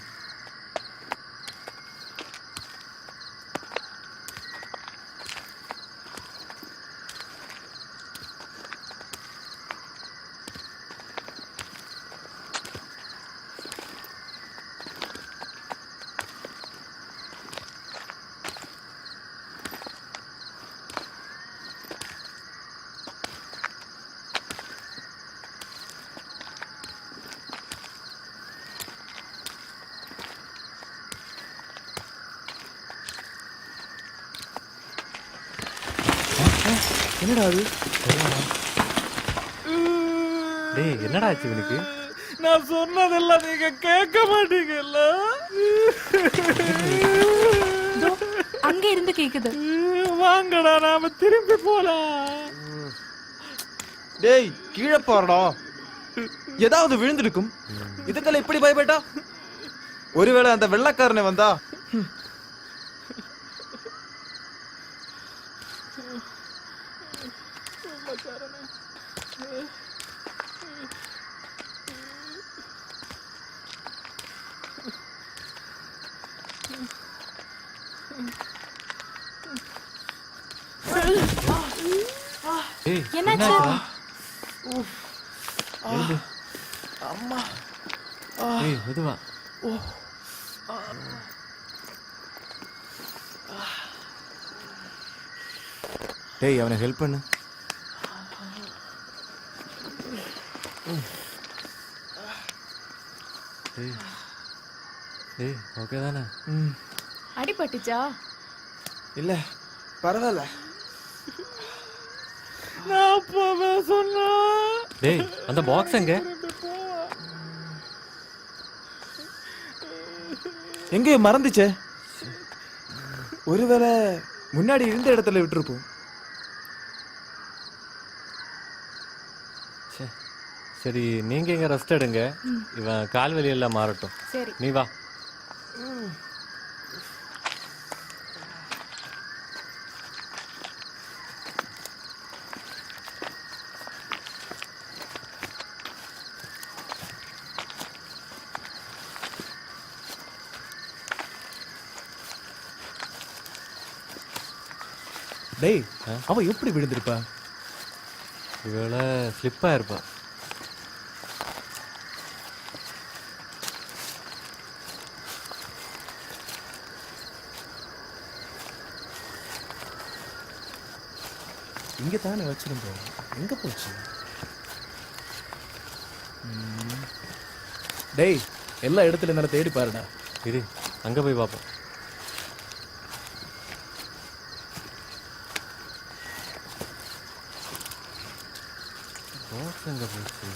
என்னடா அது? டேய் என்னடா ஆச்சு இவனுக்கு? நான் சொன்னதெல்லாம் நீங்க கேட்க மாட்டீங்கல்ல. அங்க இருந்து கேக்குது. வாங்கடா நாம திரும்பி போலாம். டேய் கீழே போறடா, ஏதாவது விழுந்திருக்கும். இதுக்கெல்லாம் இப்படி பயப்பட்டா? ஒருவேளை அந்த வெள்ளக்காரனை வந்தா? என்னாச்சு? அம்மா. ஏய் மெதுவா. டேய் அவனை ஹெல்ப் பண்ணு. ஏய் ஓகே தானே? அடிபட்டுச்சா? இல்ல பரவாயில்ல. டேய் அந்த பாக்ஸ் எங்க? எங்கேயோ மறந்துச்சே. ஒருவேளை முன்னாடி இருந்த இடத்துல விட்டுருப்போம். சரி நீங்க இங்க ரெஸ்ட் எடுங்க, இவன் கால் வலி எல்லாம் மாறட்டும். சரி. நீ வா. டேய் அவ எப்படி விழுந்திருப்பா? இவளை ஸ்லிப்பா இருப்பா. இங்க தானே வச்சிருந்தோம், எங்க போச்சு? டேய் எல்லா இடத்துல நல்லா தேடி பாருடா. இரு அங்க போய் பார்ப்போம். பாக்ஸ் எங்க போச்சு?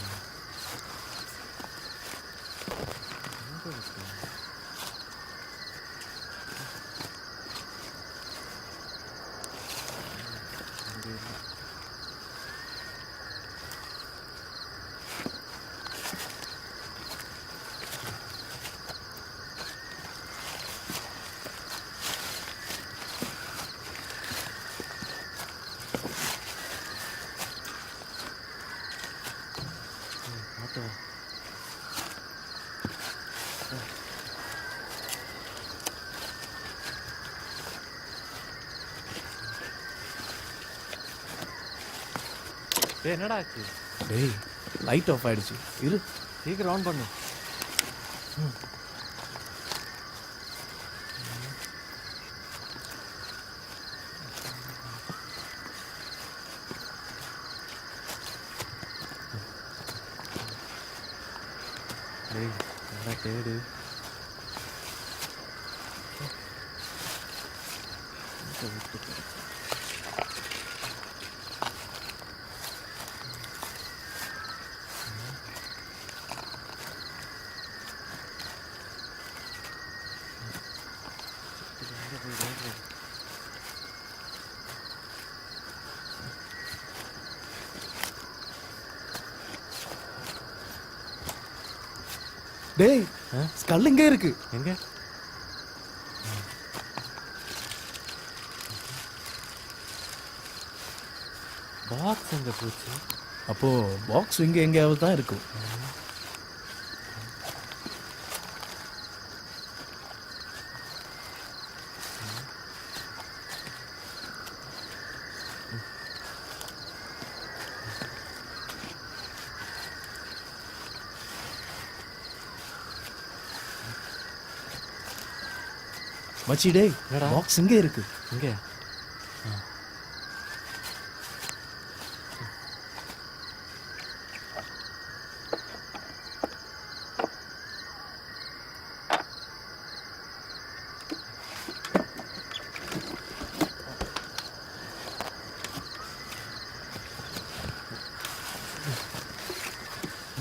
என்னடா ஆச்சு? டேய் லைட் ஆஃப் ஆயிடுச்சு. இரு சீக்கிரம் ஆன் பண்ணு. டேய் நல்லா தேடு. டேய் ஸ்கல் இங்கே இருக்கு. எங்க? பாக்ஸ் எங்க போச்சு? அப்போ பாக்ஸ் இங்க எங்கேயாவது தான் இருக்கும். மச்சி டேய் பாக்ஸ் இங்கே இருக்கு. இங்க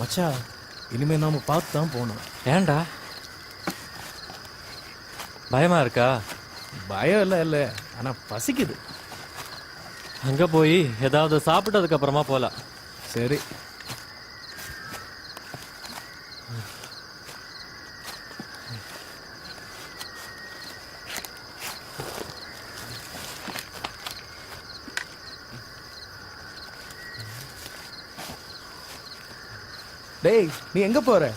மச்சா இனிமே நாம பார்த்து தான் போகணும். ஏன்டா பயமா இருக்கா? பயம் இல்லை இல்லை, ஆனா பசிக்குது. அங்க போய் ஏதாவது சாப்பிட்டதுக்கு அப்புறமா போலாம். சரி. டேய் நீ எங்க போற?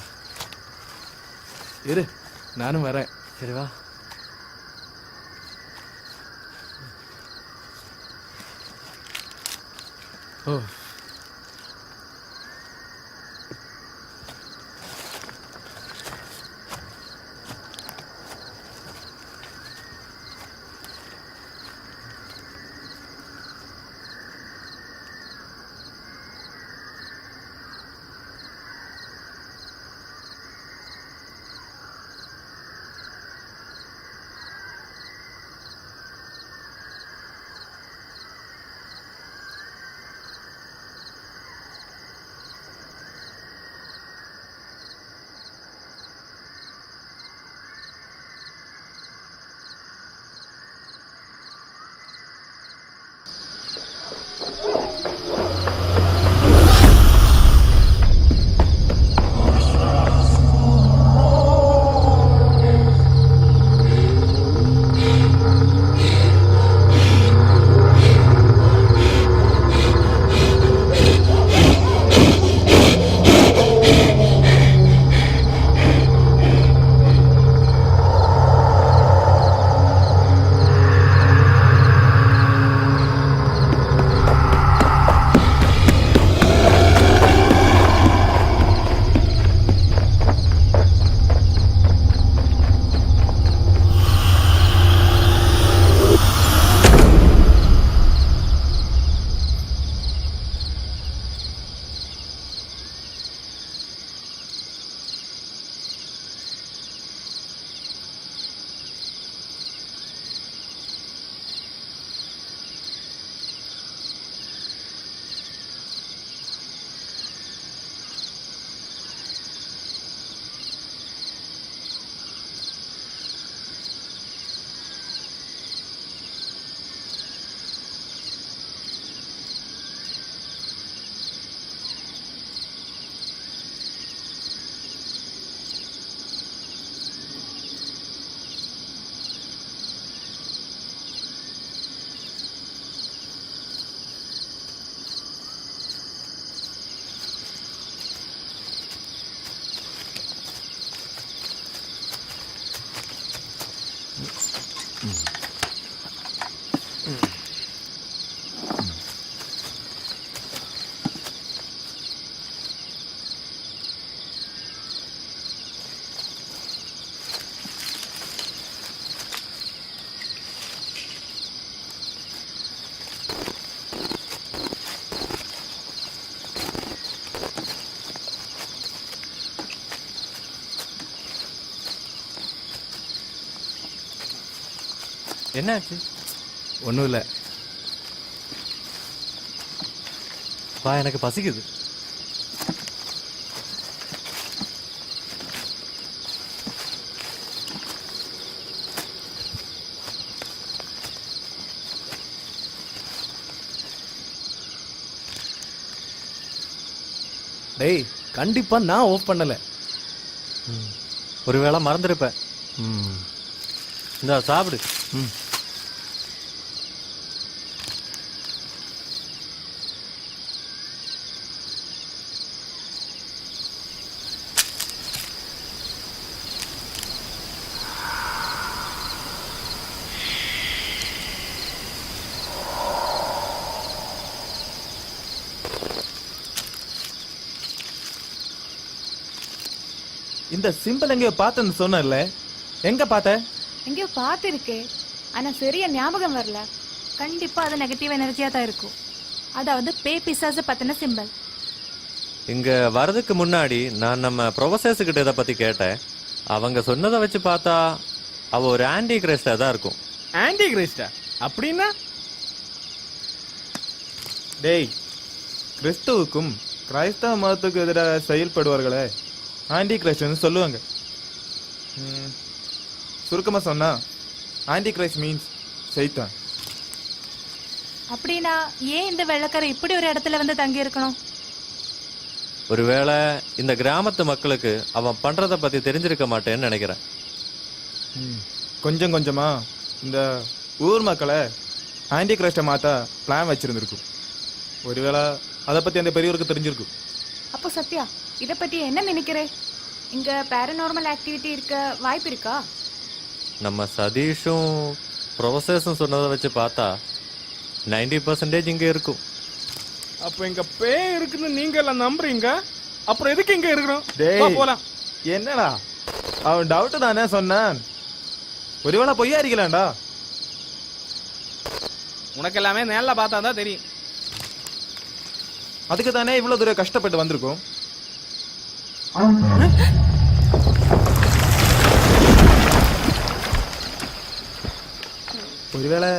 இரு நானும் வரேன். சரி வா. ஓ என்னாச்சு? ஒன்றும் இல்லை. பா, எனக்கு பசிக்குது. டேய், கண்டிப்பா நான் ஆஃப் பண்ணல. ஒருவேளை மறந்துருப்பேன். இந்த சாப்பிடு. இந்த சிம்பிள் எங்கேயோ பார்த்தேன்னு சொன்னல, எங்க பார்த்த? எங்கேயோ பார்த்துருக்கே, ஆனா சரியா ஞாபகம் வரல. கண்டிப்பா அது நெகட்டிவ் எனர்ஜியா தான் இருக்கும். அதாவது பேய் பிசாசு பத்தின சிம்பல். இங்க வரதுக்கு முன்னாடி நான் நம்ம ப்ரொஃபசர்ஸ் கிட்ட இதை பத்தி கேட்டேன். அவங்க சொன்னதை வச்சு பார்த்தா அவ ஒரு ஆன்டி கிரைஸ்டா தான் இருக்கும். ஆன்டி கிரைஸ்டா அப்படின்னா? டேய், கிறிஸ்துவுக்கும் கிரைஸ்தவ மதத்துக்கு எதிராக செயல்படுவார்களே ஆன்டி கிரைஸ்ட்னு சொல்லுவாங்க. சுருக்கமா சொன்னா ஆன்டி கிரைஸ்ட் மீன்ஸ் சைத்தான். அப்படின்னா ஏன் இந்த வெள்ளக்காரர் இப்படி ஒரு இடத்துல வந்து தங்கி இருக்கணும்? ஒருவேளை இந்த கிராமத்து மக்களுக்கு அவன் பண்றத பத்தி தெரிஞ்சிருக்க மாட்டேன்னு நினைக்கிறேன். கொஞ்சம் கொஞ்சமா இந்த ஊர் மக்களை ஆன்டி கிரைஸ்ட மாத்தா பிளான் வச்சிருந்திருக்கும். ஒருவேளை அதை பத்தி அந்த பெரியவருக்கு தெரிஞ்சிருக்கும். அப்போ சத்யா, இத பத்தி என்ன நினைக்கிறே? இங்க பாரநார்மல் ஆக்டிவிட்டி இருக்க வாய்ப்பு இருக்கா? நம்ம சதீஷும் ப்ரொஃபசர்ஸும் சொன்னதை வச்சு பார்த்தா 90% இங்க இருக்கும். அப்ப இங்க பேய் இருக்குன்னு நீங்க எல்லாம் நம்புறீங்க, அப்புறம் எதுக்கு இங்க இருக்கிறோம்? டேய், போலாம். என்னடா அவன் டவுட் தானே சொன்னான். ஒருவேளை பொய்யா இருக்கலாம்டா. உனக்கு எல்லாமே நேரில் பார்த்தா தான் தெரியும். அதுக்கு தானே இவ்வளவு தூரம் கஷ்டப்பட்டு வந்திருக்கோம். ஒருவேளை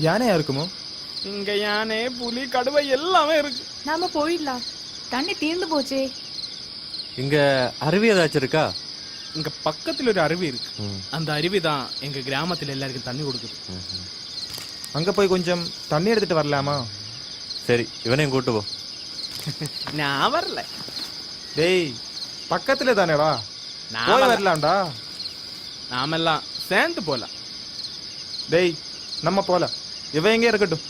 யானையா இருக்குமோ? இங்க யானை, புலி, கடுவை எல்லாமே இருக்கு. நாம போயிடலாம், தண்ணி தீர்ந்து போச்சே. இங்க அருவி ஏதாச்சும் இருக்கா? இங்க பக்கத்துல ஒரு அருவி இருக்கு. அந்த அருவி தான் எங்க கிராமத்துல எல்லாருக்கும் தண்ணி கொடுக்குது. அங்க போய் கொஞ்சம் தண்ணி எடுத்துட்டு வரலாமா? சரி, இவனையும் கூட்டு போ. நான் வரல. டேய், பக்கத்துல தானேடா, போய் வரலாம்டா. நாமெல்லாம் சேர்ந்து போலாம். டேய், நம்ம போலாம். இவன் எங்கே இருக்கட்டும்.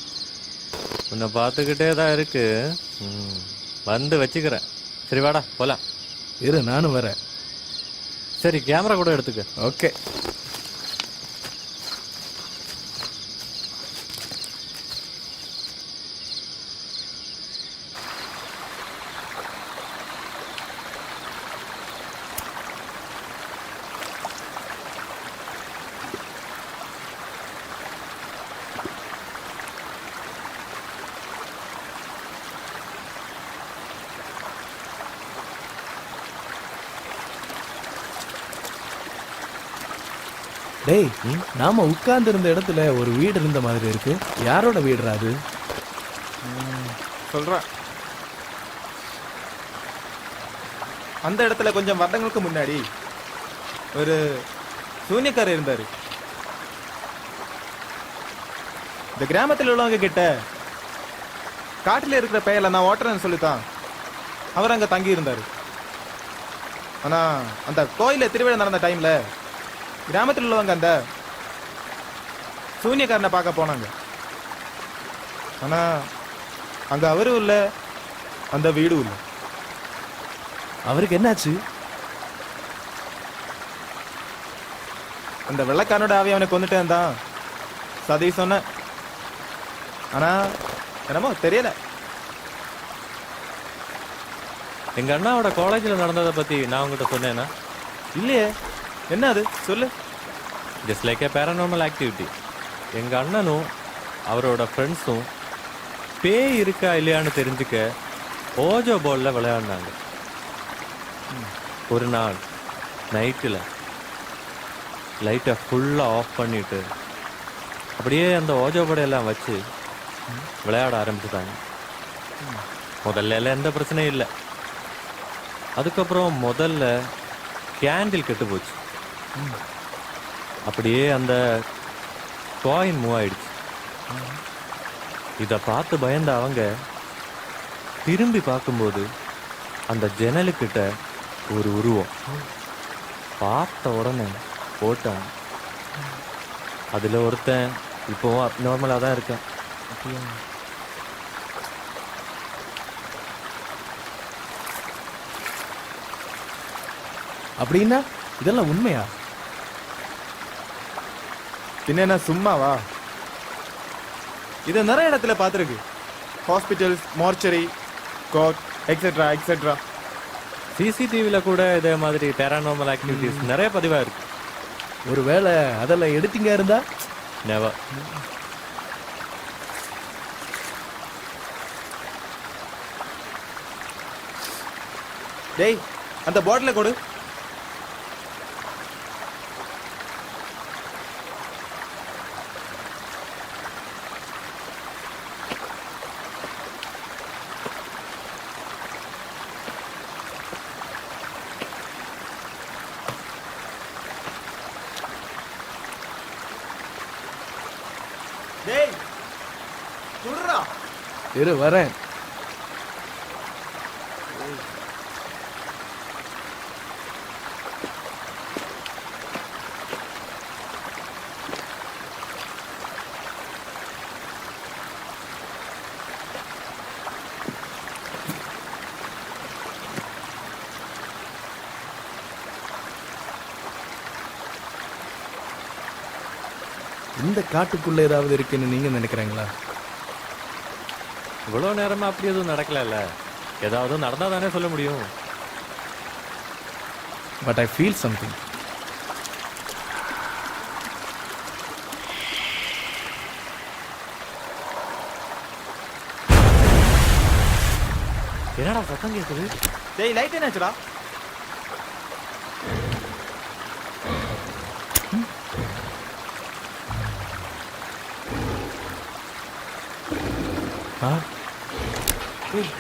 உன்னை பார்த்துக்கிட்டே தான் இருக்கு. வந்து வச்சுக்கிறேன். சரி, வாடா போலாம். இரு, நானும் வரேன். சரி, கேமரா கூட எடுத்துக்க. ஓகே. டேய், நாம உட்கார்ந்து இருந்த இடத்துல ஒரு வீடு இருந்த மாதிரி இருக்கு. யாரோட வீடுடா அது? சொல்றேன். அந்த இடத்துல கொஞ்சம் வருடங்களுக்கு முன்னாடி ஒரு சூனியக்காரர் இருந்தாரு. இந்த கிராமத்தில் உள்ளவங்க கிட்ட காட்டில் இருக்கிற பெயர்ல நான் ஓட்டுறேன்னு சொல்லித்தான் அவர் அங்க தங்கி இருந்தாரு. ஆனா அந்த கோயில திருவிழா நடந்த டைம்ல கிராமத்தில் உள்ளவங்க அந்த சூனியக்காரனை பார்க்க போனாங்க. ஆனா அங்க அவரும் இல்ல, அந்த வீடும் இல்லை. அவருக்கு என்னாச்சு? அந்த வெள்ளைக்காரனோட ஆவி அவனை கொண்டுட்டேன் தான் சதி சொன்ன. ஆனா என்னமோ தெரியல. எங்க அண்ணாவோட காலேஜில் நடந்ததை பத்தி நான் உங்ககிட்ட சொன்னேன்னா? இல்லையே, என்ன அது சொல்லு. ஜஸ்ட் லைக் ஏ பேரநார்மல் ஆக்டிவிட்டி. எங்க அண்ணனும் அவரோட ஃப்ரெண்ட்ஸும் பேய் இருக்கா இல்லையான்னு தெரிஞ்சுக்க ஓஜோ பால்ல விளையாடினாங்க. ஒரு நாள் நைட்டில் லைட்டை ஃபுல்லாக ஆஃப் பண்ணிட்டு அப்படியே அந்த ஓஜோ படையெல்லாம் வச்சு விளையாட ஆரம்பிச்சுட்டாங்க. முதல்ல எல்லாம் எந்த பிரச்சனையும் இல்லை. அதுக்கப்புறம் முதல்ல கேண்டில் கெட்டு போச்சு. அப்படியே அந்த காயின் மூவ் ஆயிடுச்சு. இதை பார்த்து பயந்த அவங்க திரும்பி பார்க்கும்போது அந்த ஜன்னலுக்கிட்ட ஒரு உருவம் பார்த்த உடனே போட்டான். அதில் ஒருத்தன் இப்போவும் அப்நார்மலாக தான் இருக்கேன். அப்படின்னா இதெல்லாம் உண்மையா? பின்ன சும்மாவா? இதை நிறைய இடத்துல பார்த்துருக்கு. Hospitals, mortuary, court, etcetera etcetera. சிசிடிவியில் கூட இதே மாதிரி பேரானார்மல் ஆக்டிவிட்டிஸ் நிறைய பதிவாக இருக்கு. ஒருவேளை அதெல்லாம் எடுத்தீங்க இருந்தா? நெவர். டேய், அந்த பாட்டில கொடு. டேய், குடுறா. இரு வரேன். இந்த காட்டுக்குள்ள ஏதாவது இருக்குன்னு நீங்க நினைக்கிறீங்களா? இவ்வளோ நேரமா அப்படி எதுவும் நடக்கல. ஏதாவது நடந்தா தானே சொல்ல முடியும். But I feel something. என்னடா சத்தம் கேட்குது? டேய், லைட் என்னாச்சுடா?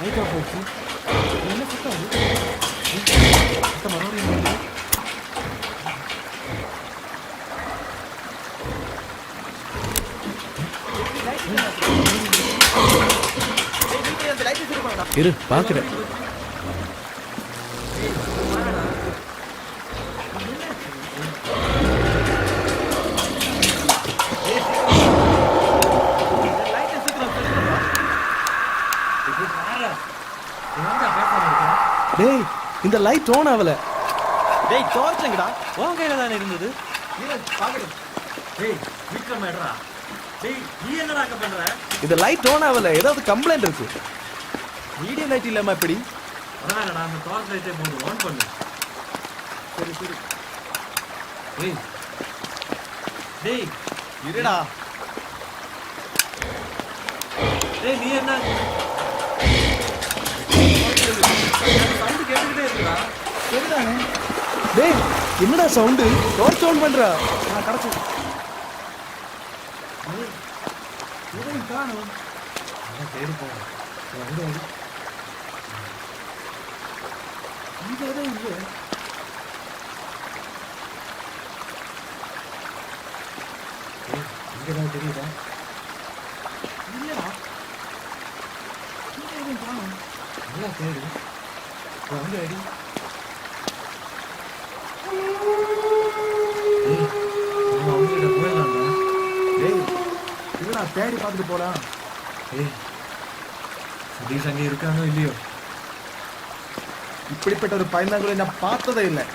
லைட் ஆஃப் ஆயிடுச்சு. என்ன சத்தம் அது? சத்தம் மறுபடியும். இரு பாக்குறேன். டேய், இந்த லைட் ஆன் ஆகல. டேய், டார்ச் எங்கடா? உன் கையில தானே இருந்தது. இந்த லைட் ஆன் ஆகல. ஏதாவது கம்ப்ளைண்ட் இருக்கு? மீடியம் லைட் இல்லாம எப்படி? இருடா. டேய், என்னடா சவுண்டு? டார்ச் ஆன் பண்றா. தெரியுதா? நல்லா தேடு. அங்க அடி. தேடி பார்த்துட்டு போலாம். சதீஷ் அங்கே இருக்கானோ இல்லையோ? இப்படிப்பட்ட ஒரு பயந்தாங்குழி நான் பார்த்ததே இல்லை.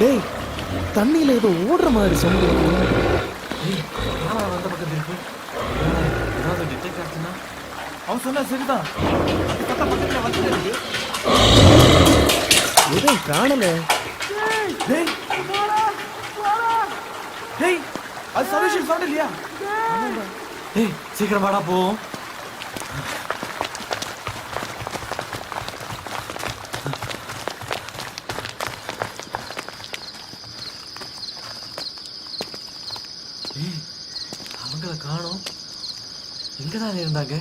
டேய், தண்ணியில ஏதோ ஓடுற மாதிரி சவுண்ட். அந்த பக்கத்து இருக்கு. ஏதாவது டிடெக்ட் ஆச்சுன்னா? அவன் சொன்னா சரிதான். தாத்தா பக்கத்துல வந்து எதுவும் காணல. டேய் டேய் அது சர்வேஷன் சவுண்ட் இல்லையா? டேய் சீக்கிரம் வாடா போவோம். அவங்கள காணோம். எங்கதான் இருந்தாங்க?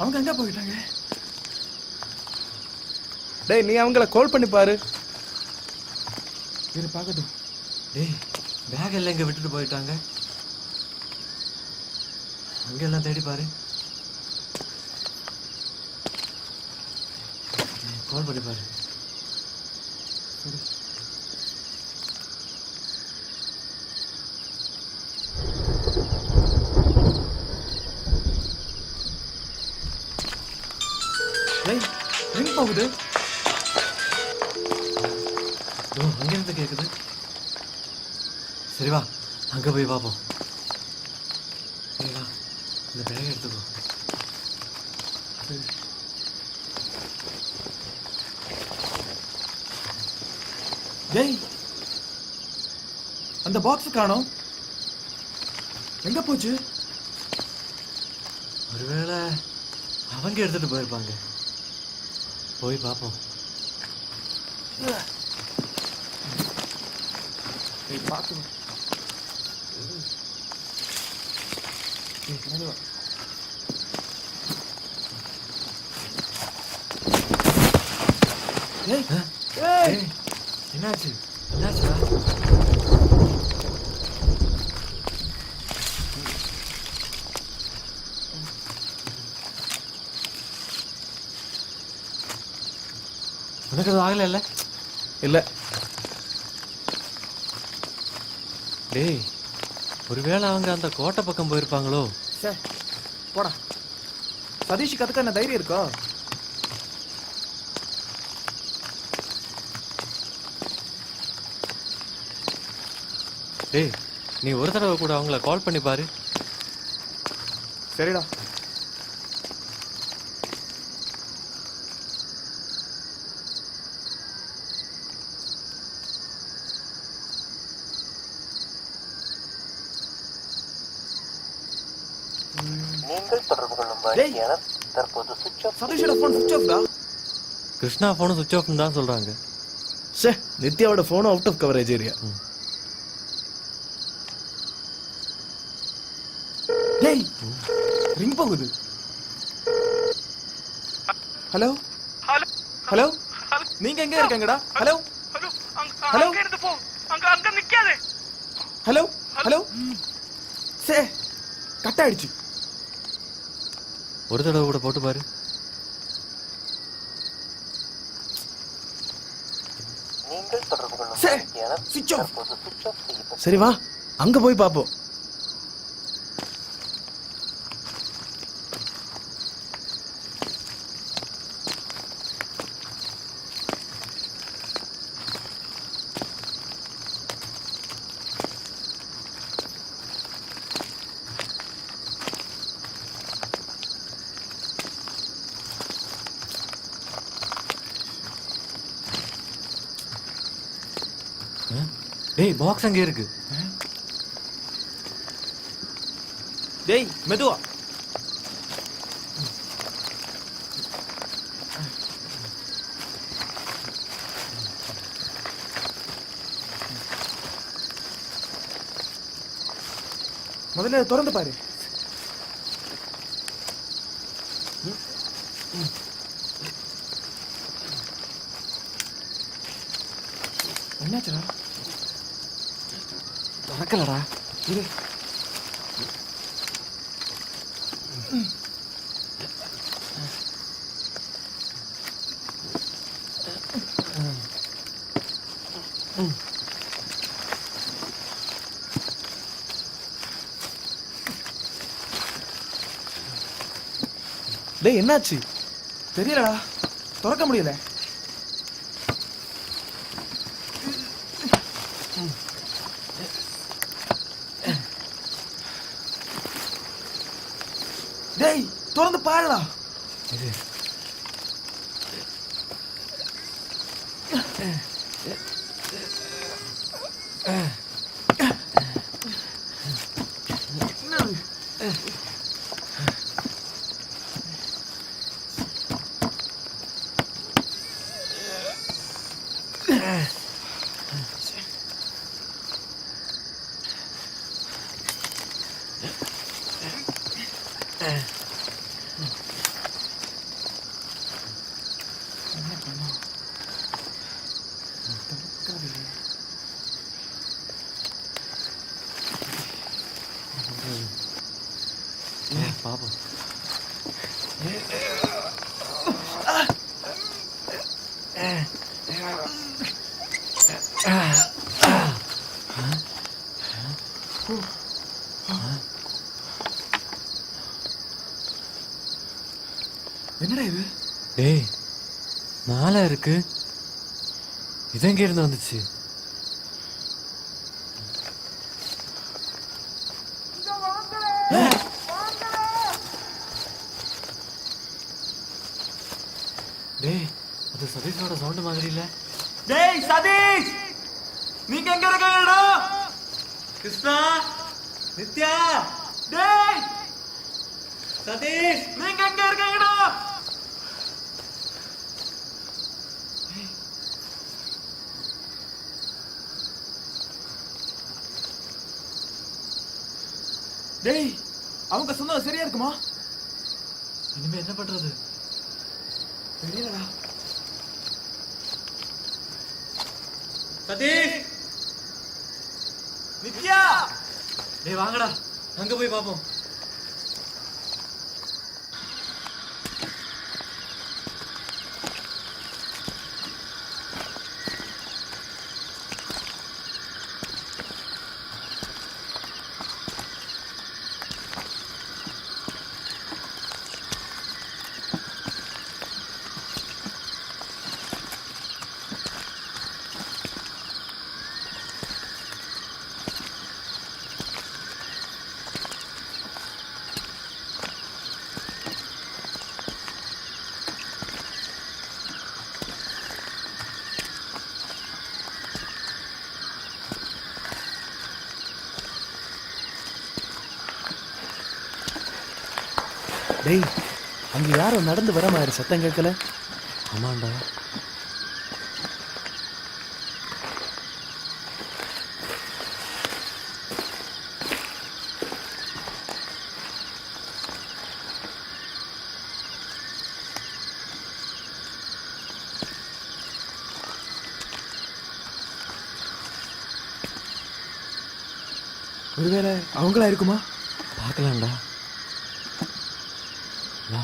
அவங்க எங்க போயிட்டாங்க? டேய் நீ அவங்கள கால் பண்ணி பாரு. இரு பார்க்கட்டும். டேய் பேக் எல்லாம் இங்க விட்டுட்டு போயிட்டாங்க. அங்கெல்லாம் தேடி பாரு. கால் பண்ணி பாரு. டேய் ரிங் போகுது. அங்க இருந்து கேக்குது. சரி வா அங்க போய் பாப்போம். சரி வா இந்த பேக் எடுத்துக்கோ. டேய் அந்த பாக்ஸ் காணோம். எங்க போச்சு? ஒருவேளை அவங்க எடுத்துட்டு போயிருப்பாங்க. போய் பாப்போம். பார்த்து என்னாச்சு என்னாச்சா? உனக்கு அது ஆகல இல்ல? இல்ல. டேய் ஒருவேளை அவங்க அந்த கோட்டை பக்கம் போயிருப்பாங்களோ? சே போடா. சதீஷுக்கு அதுக்கு என்ன தைரியம் இருக்கோ? டேய் நீ ஒரு தடவை கூட அவங்கள கால் பண்ணி பாரு. சரிடா. சதீஷோட போன் சுவிட்ச் ஆஃப்டா. கிருஷ்ணா போனும் சுவிட்ச் ஆஃப் தான் சொல்றாங்க. சே நித்யாவோட போனும் அவுட் ஆஃப் கவரேஜ் ஏரியா. டேய் ரிங் போகுது. ஹலோ ஹலோ நீங்க எங்க இருக்கீங்கடா? ஹலோ ஹலோ ஹலோ ஹலோ சே கட் ஆயிடுச்சு. ஒரு தடவை கூட போட்டு பாரு. சே சுவிட்ச் ஆஃப். சரி வா அங்க போய் பாப்போம். டேய் பாக்ஸ் அங்கே இருக்கு. டேய் மெதுவா. முதல்ல திறந்து பாரு. என்னாச்சுடா? திறக்கலடா. இரு. டேய் என்னாச்சு? தெரியலடா, திறக்க முடியல. டேய் திறந்து பாடலாம். என்னடா இது? டேய் மாலை இருக்கு. இதெங்க இருந்து வந்துச்சு? டேய் அது சதீஷோட சவுண்ட் மாதிரி இல்ல? டேய் சதீஷ், நீங்க எங்க இருக்கீங்கடா? கிருஷ்ணா, நித்யா, டேய் சதீஷ், நீங்க எங்க இருக்கீங்கடா? டேய் அவங்க சொன்னது சரியா இருக்குமா? இனிமே என்ன பண்றது? தெரியலடா. சதீஷ், நித்யா, டேய் வாங்கடா அங்க போய் பாப்போம். டேய் அங்க யாரோ நடந்து வர மாதிரி சத்தம் கேட்கல? ஆமாண்டா. ஒருவேளை அவங்களா இருக்குமா? பார்க்கலாம்டா. வா.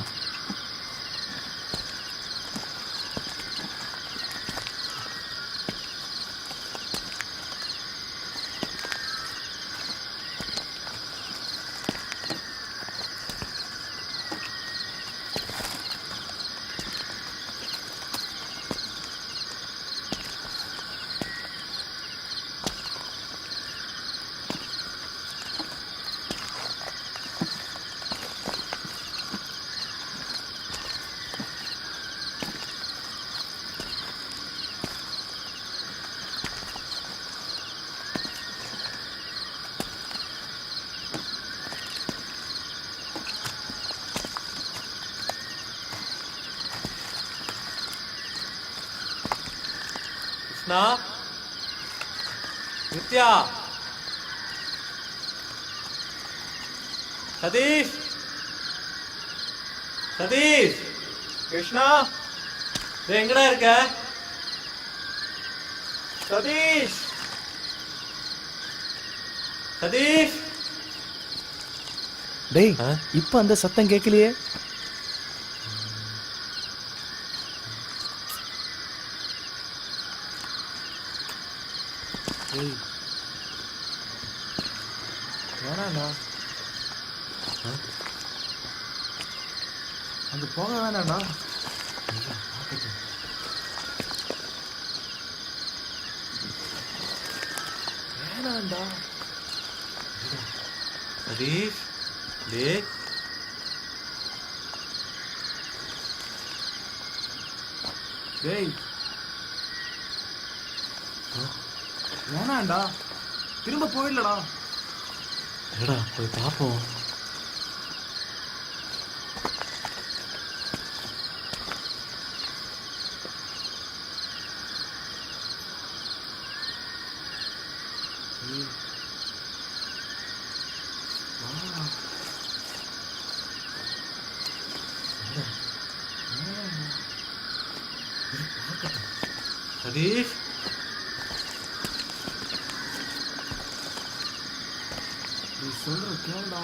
கிருஷ்ணா, நித்யா, சதீஷ், சதீஷ், கிருஷ்ணா, டேய் எங்கடா இருக்க? சதீஷ், சதீஷ். டேய் இப்ப அந்த சத்தம் கேட்கலையே. வேணாண்டா, அங்க போக வேணாண்டா. வேணாண்டா. சதீஷ், டேய் டேய் வேணாண்டா, திரும்ப போயிடலடா. என்னடா போய் பார்ப்போம். சதீஷ், நீ சொல்ற கேளுடா.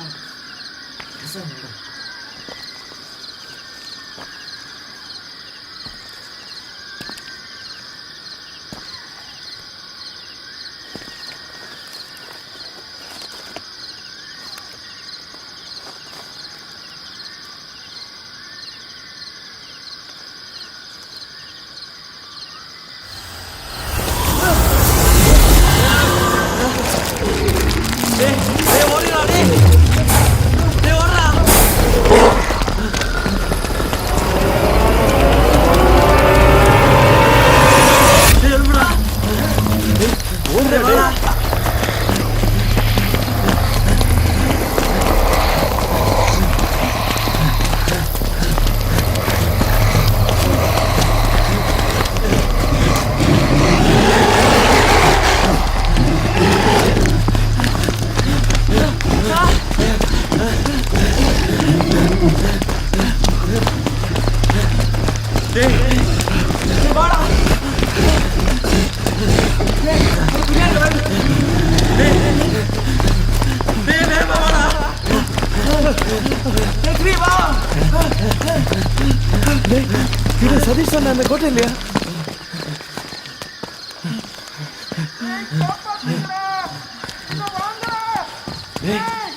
இது சதீஷ் சொன்ன அந்த கோட்டை இல்லையா?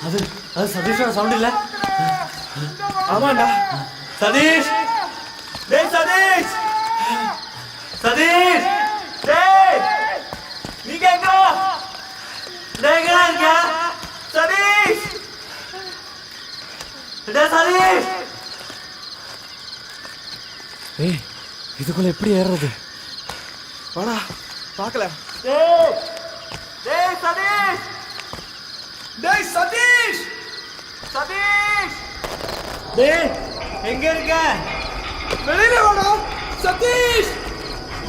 அது அது சதீஷோட சவுண்ட் இல்ல? ஆமாண்டா. சதீஷ், டேய் சதீஷ், சதீஷ், டேய் நீங்க எங்க? டேய் எங்க இருக்க? சதீஷ், டேய் சதீஷ். ஏய், இதுக்குள்ள எப்படி ஏறுறது? வாடா பார்க்கல. டேய் டேய் சதீஷ், டேய் சதீஷ், சதீஷ், டேய் எங்க இருக்க? வெளியில வாடா சதீஷ்.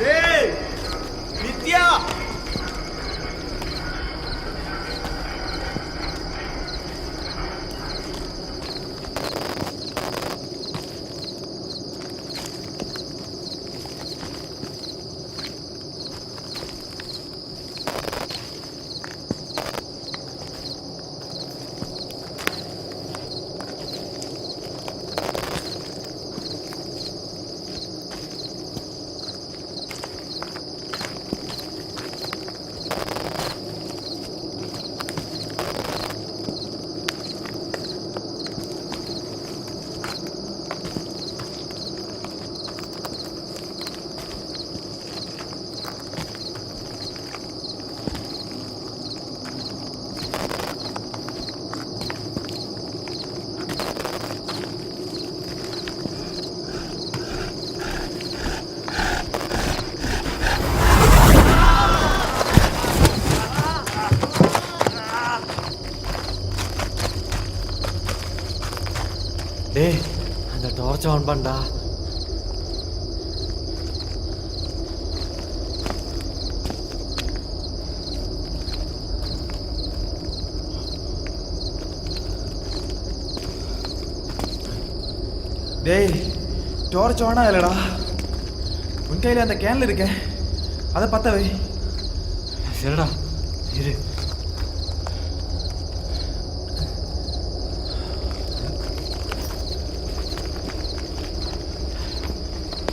டேய் நித்யா, டேய் அந்த டார்ச் ஆன் பண்ணடா. டேய் டார்ச் ஆனா இல்லடா, உன் கையில அந்த கேன்ல இருக்க, அதை பத்த வை. சரிடா இரு.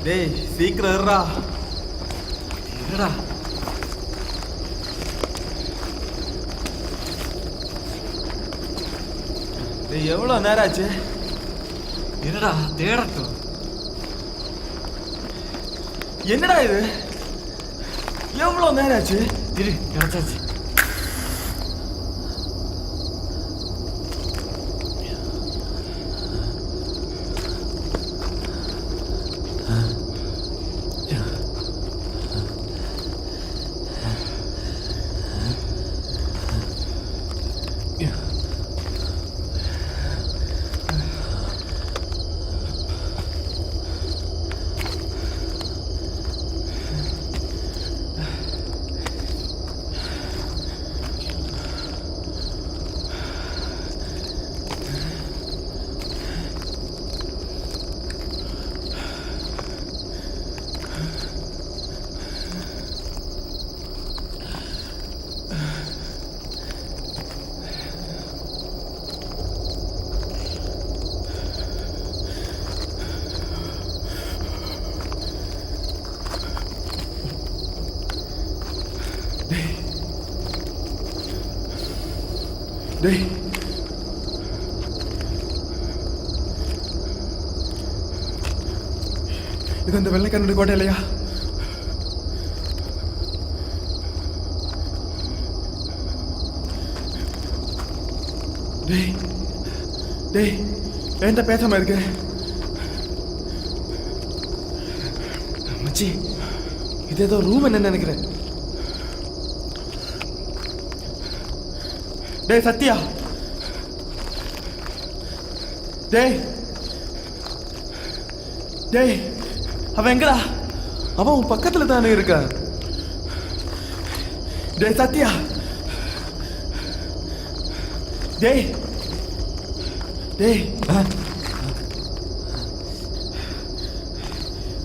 டேய் சீக்கிரம் இருடா. இருடா. டேய் எவ்வளவு நேரம் ஆச்சு? இருடா தேடட்டும். என்னடா இது, எவ்வளவு நேரம் ஆச்சு? இரு கிடைச்சாச்சு. டேய் இது அந்த வெள்ளைக்காரனுடைய கோட்டை இல்லையா? டேய் டேய் என்கிட்ட பேசாம இருக்க மச்சி. இது ஏதோ ரூம் என்ன நினைக்கிறேன். டேய் சத்யா, டேய் டேய் அவன் எங்கடா? அவன் உன் பக்கத்துல தானே இருக்கான். டேய் சத்யா, டேய் டேய்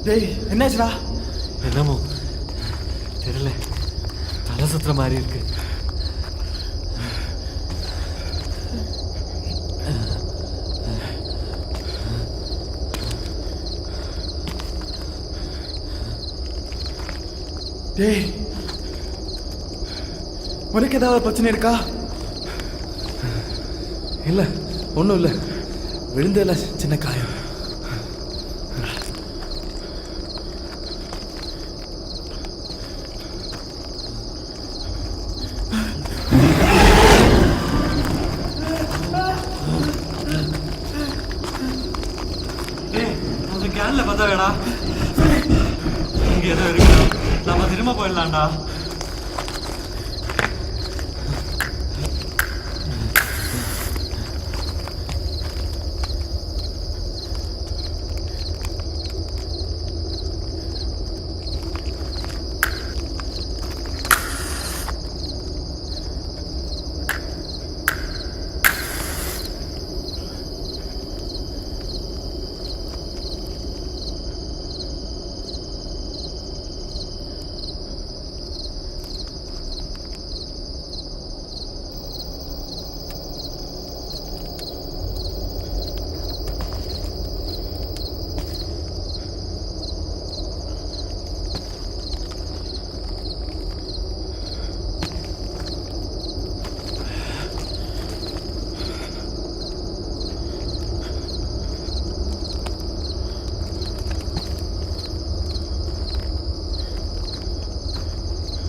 டேய் என்னாச்சுடா? என்னமோ தெரியல, தலை சுத்துற மாதிரி இருக்கு. டேய் உனக்கு ஏதாவது பிரச்சனை இருக்கா? இல்ல ஒன்றும் இல்லை, விழுந்ததில்ல சின்ன காயம். அது கேன்ல பார்த்தா வேடா, இங்க ஏதோ இருக்கு, நம்ம திரும்ப போயிடலாம்டா.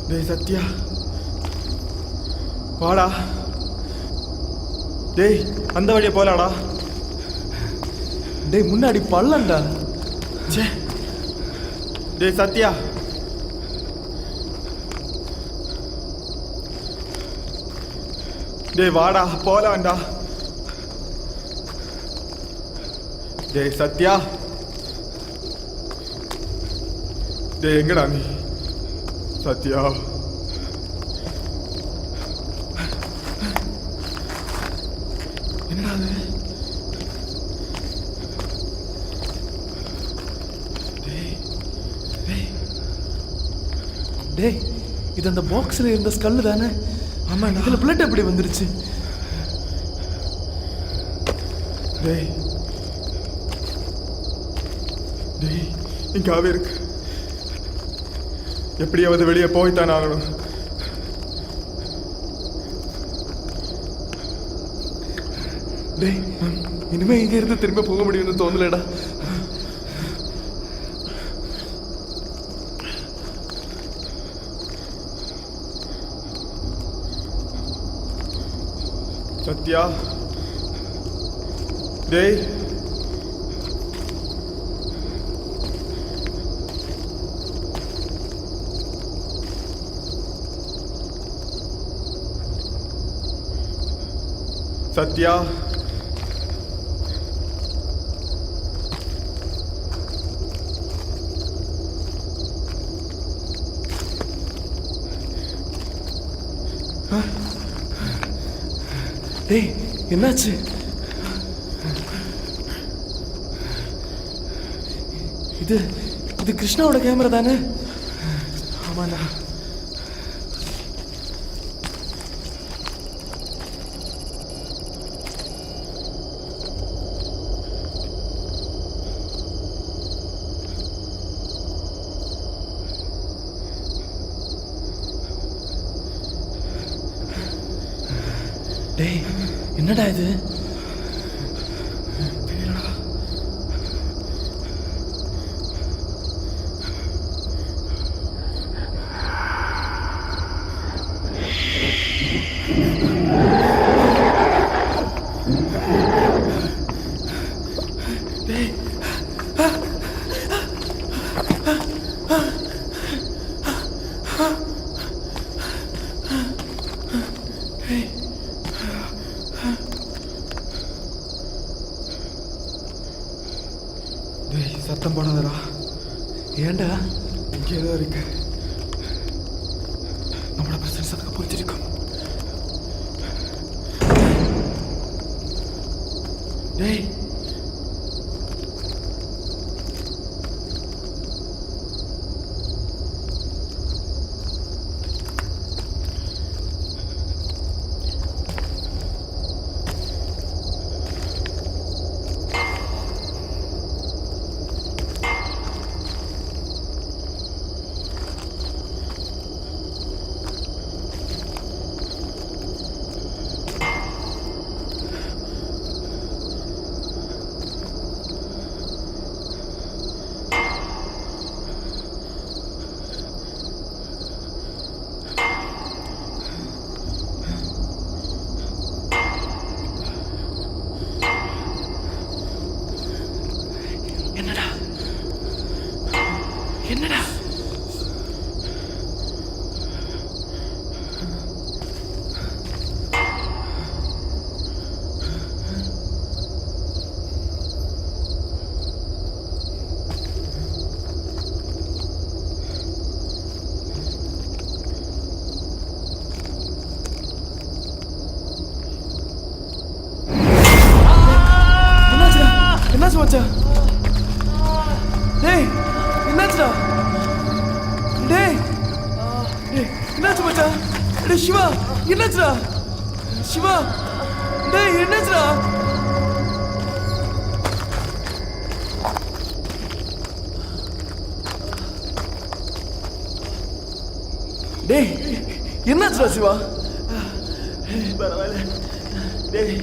டேய் சத்யா வாடா. டேய் அந்த வழியை போலாடா. டேய் முன்னாடி பள்ளம்டா. சே டேய் சத்யா, டேய் வாடா போலாம்டா. டேய் சத்யா, டேய் எங்கடா நீ? சத்யா என்னடா அது? டேய் இது அந்த பாக்ஸ்ல இருந்த ஸ்கல்லு தானே? ஆமா, இதுல பிளட் எப்படி வந்துருச்சு? டேய் டேய் இங்காவே இருக்கு. எப்படியாவது வெளியே போய்த்தான் ஆகணும். டேய் இனிமே இங்க இருந்து திரும்ப போக முடியும்னு தோணலடா. சத்யா, டேய் சத்யா, டேய் என்னாச்சு? இது இது கிருஷ்ணாவோட கேமரா தானே? ஆமாண்ணா. டேய் டேய் என்னடா இது டேய் சத்தம் போடாதடா ஏன்டா இங்கே ஏதோ இருக்கு நம்மளோட பிரசன்ஸ் அதுக்கு புரிஞ்சிருக்கும் டேய் என்னடா என்னாச்சு மச்சான் டேய் என்னாச்சுடா டேய் டேய் என்னாச்சு மச்சான் டேய் சிவா என்னாச்சுடா சிவா டேய் என்னாச்சுடா டேய் என்னாச்சுடா சிவா பரவாயில்ல டேய்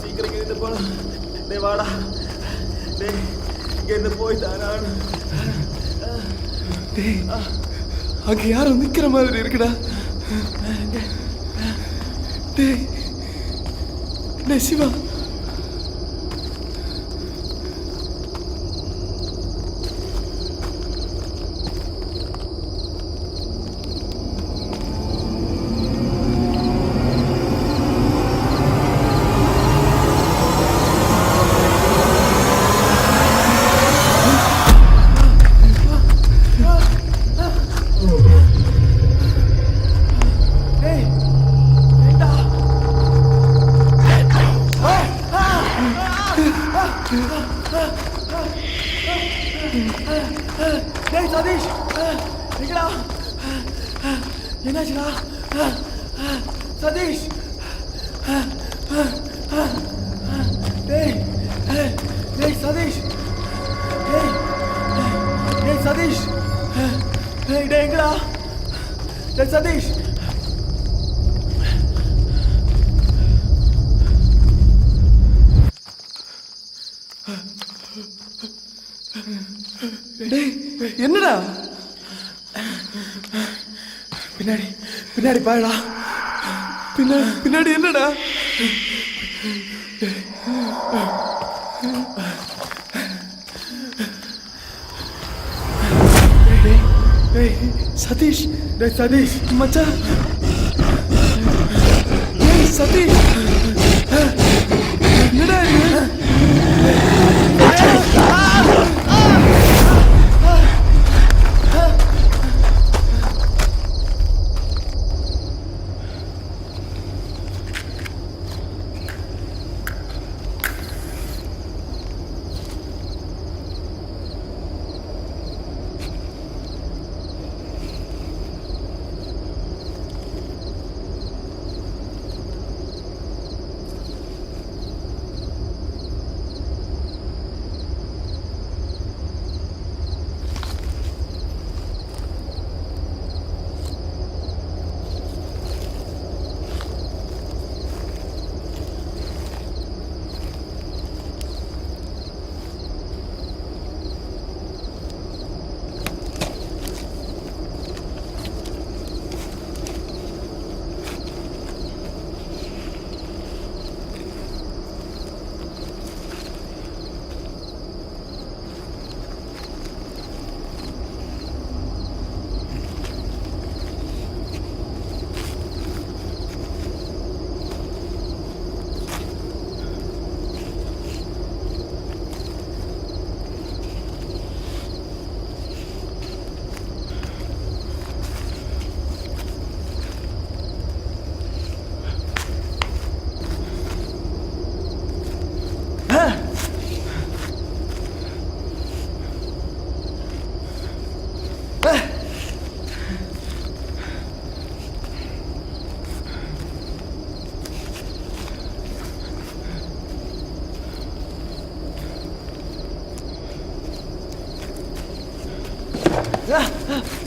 சீக்கிரம் இங்கிருந்து போலாம் டேய் வாடா டேய் இங்கிருந்து போய்தானா டேய் அங்க யாரும் நிக்கிற மாதிரி இருக்குடா டேய் டேய் சிவா டேய் சதீஷ் எங்கடா என்னாச்சுடா சதீஷ் டேய் டேய் சதீஷ் டேய் டேய் சதீஷ் டேய் டேய் எங்கடா டேய் சதீஷ் டேய் என்னடா பின்னாடி பின்னாடி பாருடா பின்னாடி பின்னாடி என்னடா டேய் டேய் சதீஷ் டேய் சதீஷ் மச்சான் டேய் சதீஷ் என்னடா இது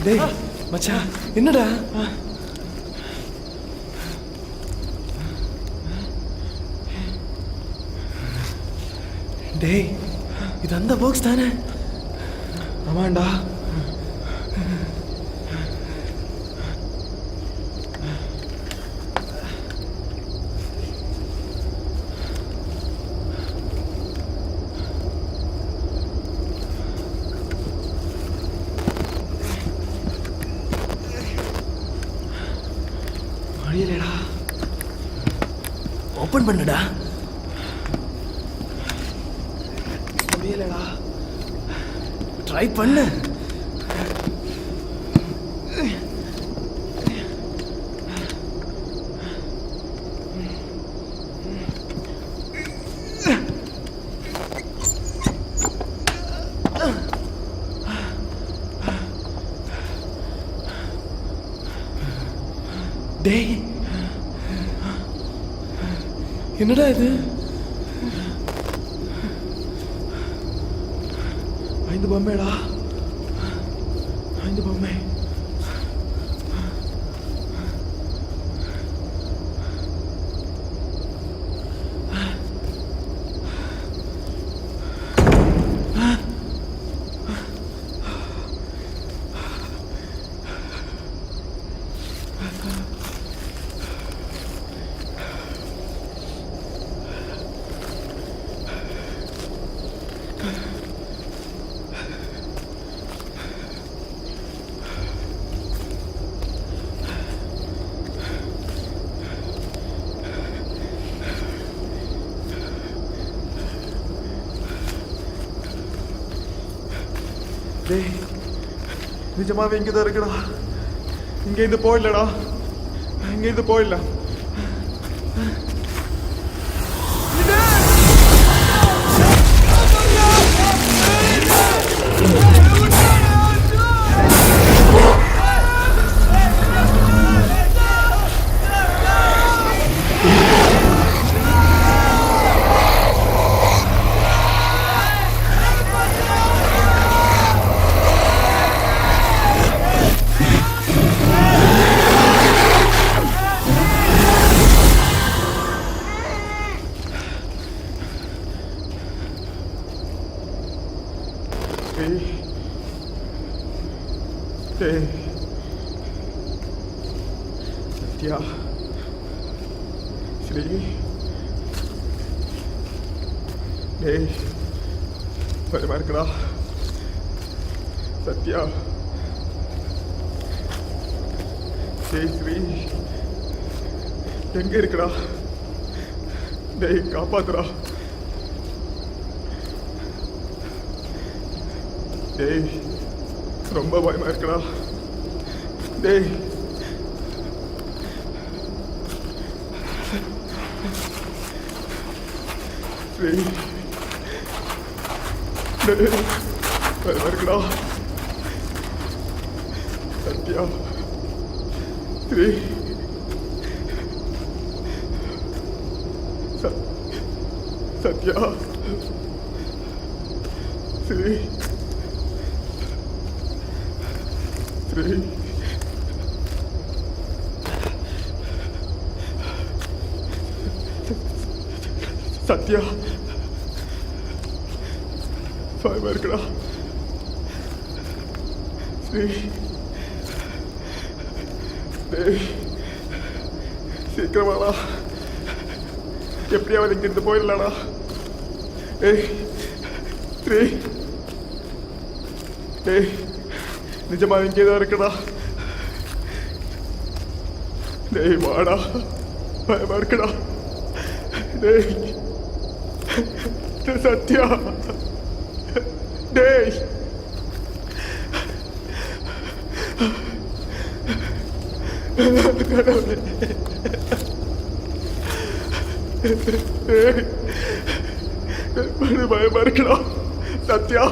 டேய் மச்சான் என்னடா டேய் இது அந்த பாக்ஸ் தானே ஆமாண்டா. வழியிலடா ஓபன் பண்ணுடா. முடியலடா ட்ரை பண்ணு. டேய் என்னடா இது? 5 பொம்மைடா, 5 பொம்மை. டேய் நிஜமாவே இங்கே தான் இருக்குடா. இங்கேருந்து போயிடலடா, இங்கேருந்து போயிடல. டேய் சத்யா, ஸ்ரீ, டேய் பயமா இருக்குடா. சத்யா, டேய் ஸ்ரீ எங்க இருக்குடா? டேய் காப்பாத்துடா. டேய் ரொம்ப பயமா இருக்குடா. டேய் ஸ்ரீ, டேய் பயமா இருக்குடா. சத்யா, ஸ்ரீ, சத்யா, ஸ்ரீ, ஸ்ரீ, சத்யா பயமா இருக்குடா. ஸ்ரீ, டேய் சீக்கிரமாடா, எப்படியாவது இங்கிருந்து போயிடலாடா. ஏய் ஸ்ரீ, டேய் நிஜமா இங்கே தான் இருக்குடா. டேய் வாடா, பயமா இருக்குடா. டேய் சத்யா, டேய் பயமா இருக்குடா. சத்யா,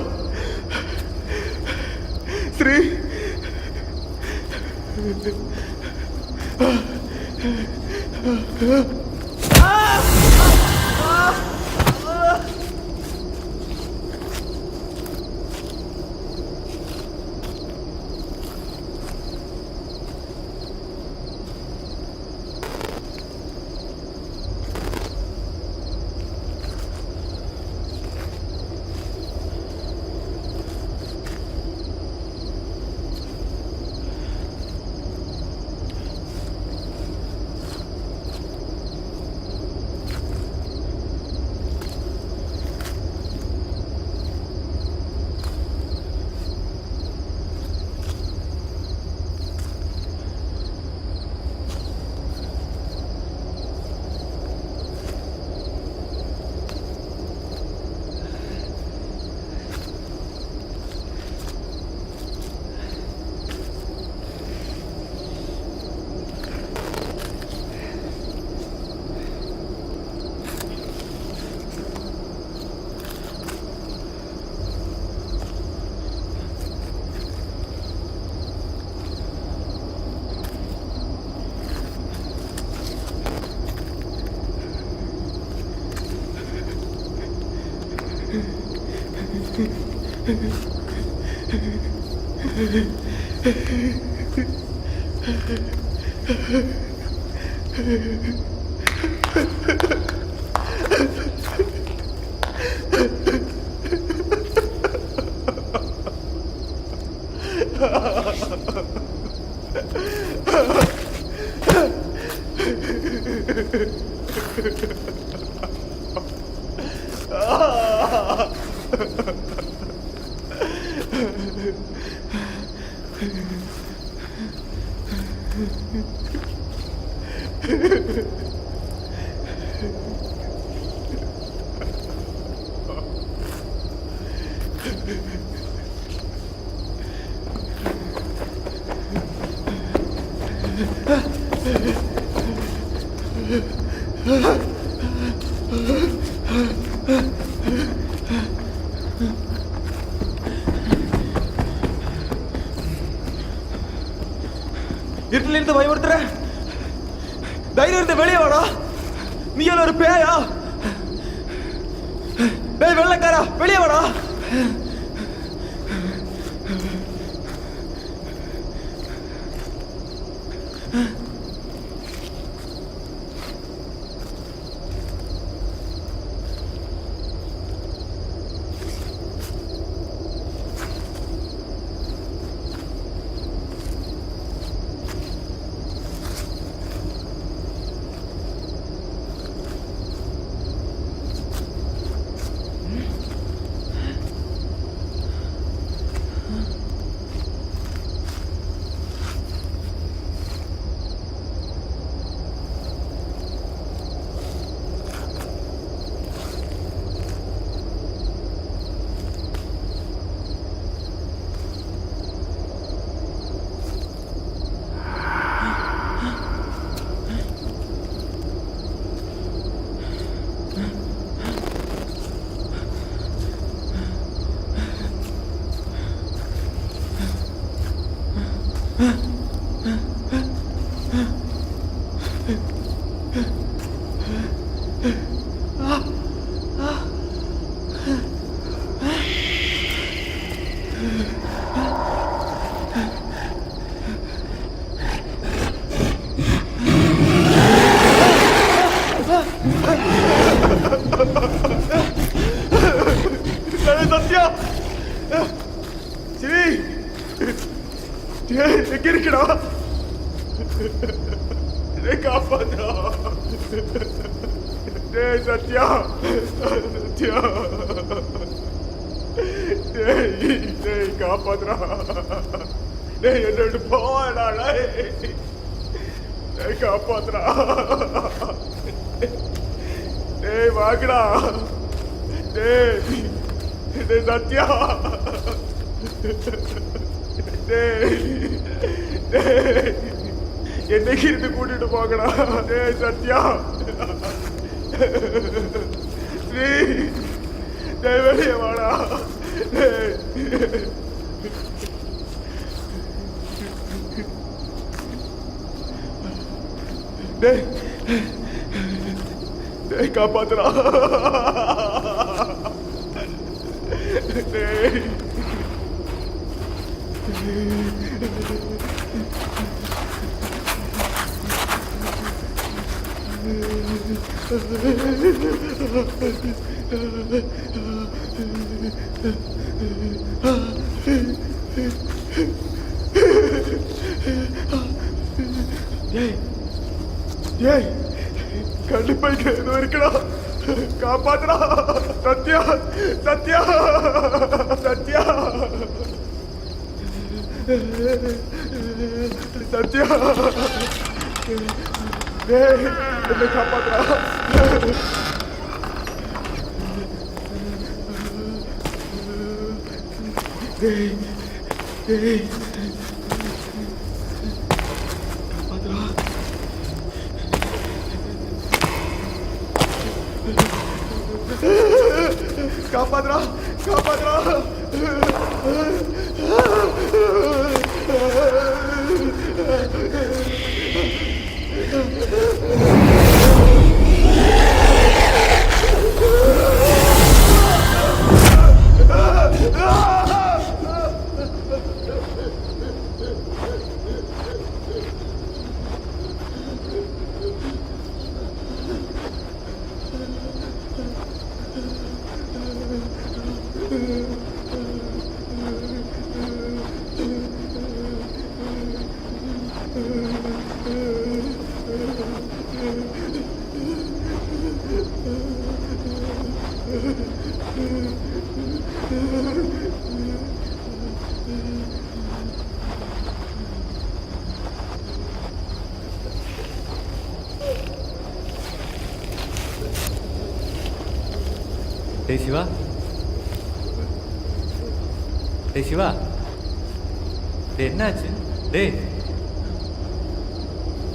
ஸ்ரீ, இருட்டிலிருந்து பயமுறுத்துற தைரியம் இருந்து வெளியே வாடா. நீ என்ன ஒரு பேயா? டேய் வெள்ளைக்காரா, வெளியே வாடா. சத்யா, சிவி, எங்க இருக்கடா? காப்பாத்தா. டேய் சத்யா, சத்யா, டேய் காப்பாத்துறா. டேய் என்ன விட்டு போடா. டேய் காப்பாத்துறா. டேய் வாங்கடா. டேய் டேய் சத்யா, டேய் டேய் என்னைக்கு இருந்து கூட்டிட்டு போகடா. டேய் சத்யா, ஸ்ரீ, டேய் வெளியே வாடா. டேய் டேய் டேய் காப்பாத்துறா. டேய் டேய் கண்டிப்பா இங்க ஏதோ இருக்கடா. காப்பாத்துறா. சத்யா, சத்யா, சத்யா, சத்யா, டேய் என்ன காப்பாத்துறா. டேய் டேய் காப்பாத்துறா. காப்பாத்துறா, காப்பாத்துறா. Ah! டேய் சிவா, டேய் சிவா, டேய் என்னாச்சு? டேய்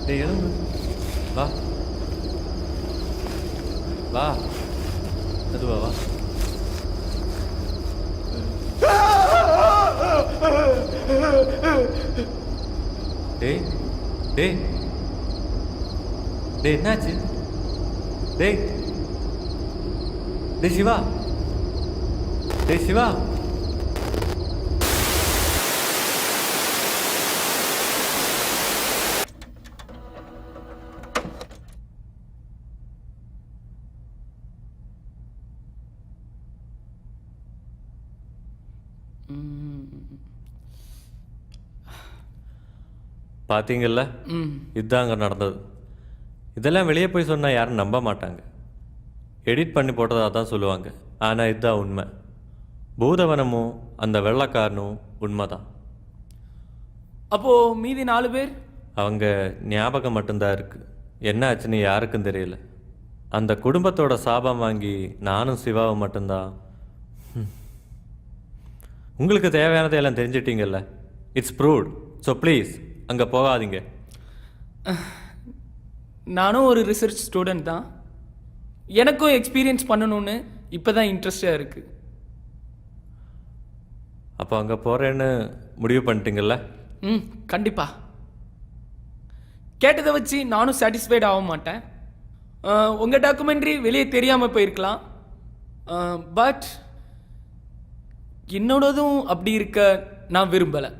டேய் எழுந்து வா வா, அதுவா வா. டேய் டேய் டேய் என்னாச்சு? டேய் டேய் சிவா, டேய் சிவா. பார்த்தீங்கல்ல, இதுதான் அங்கே நடந்தது. இதெல்லாம் வெளியே போய் சொன்னால் யாரும் நம்ப மாட்டாங்க, எடிட் பண்ணி போட்டதாக தான் சொல்லுவாங்க. ஆனால் இதுதான் உண்மை. பூதவனமும் அந்த வெள்ளைக்காரனும் உண்மை தான். அப்போ மீதி 4 பேர்? அவங்க ஞாபகம் மட்டும்தான் இருக்குது. என்ன ஆச்சுன்னு யாருக்கும் தெரியல. அந்த குடும்பத்தோட சாபம் வாங்கி நானும் சிவாவும் மட்டும்தான். உங்களுக்கு தேவையானதை எல்லாம் தெரிஞ்சிட்டீங்கல்ல. It's proved. ஸோ ப்ளீஸ் அங்கே போகாதீங்க. நானும் ஒரு ரிசர்ச் ஸ்டூடெண்ட் தான். எனக்கும் எக்ஸ்பீரியன்ஸ் பண்ணணும்னு இப்போ தான் இன்ட்ரெஸ்டாக இருக்குது. அப்போ அங்கே போகிறேன்னு முடிவு பண்ணிட்டீங்கல்ல? கண்டிப்பா. கேட்டதை வச்சு நானும் சாட்டிஸ்ஃபைட் ஆக மாட்டேன். உங்கள் டாக்குமெண்ட்ரி வெளியே தெரியாமல் போயிருக்கலாம். பட் என்னோடதும் அப்படி இருக்க நான் விரும்பலை.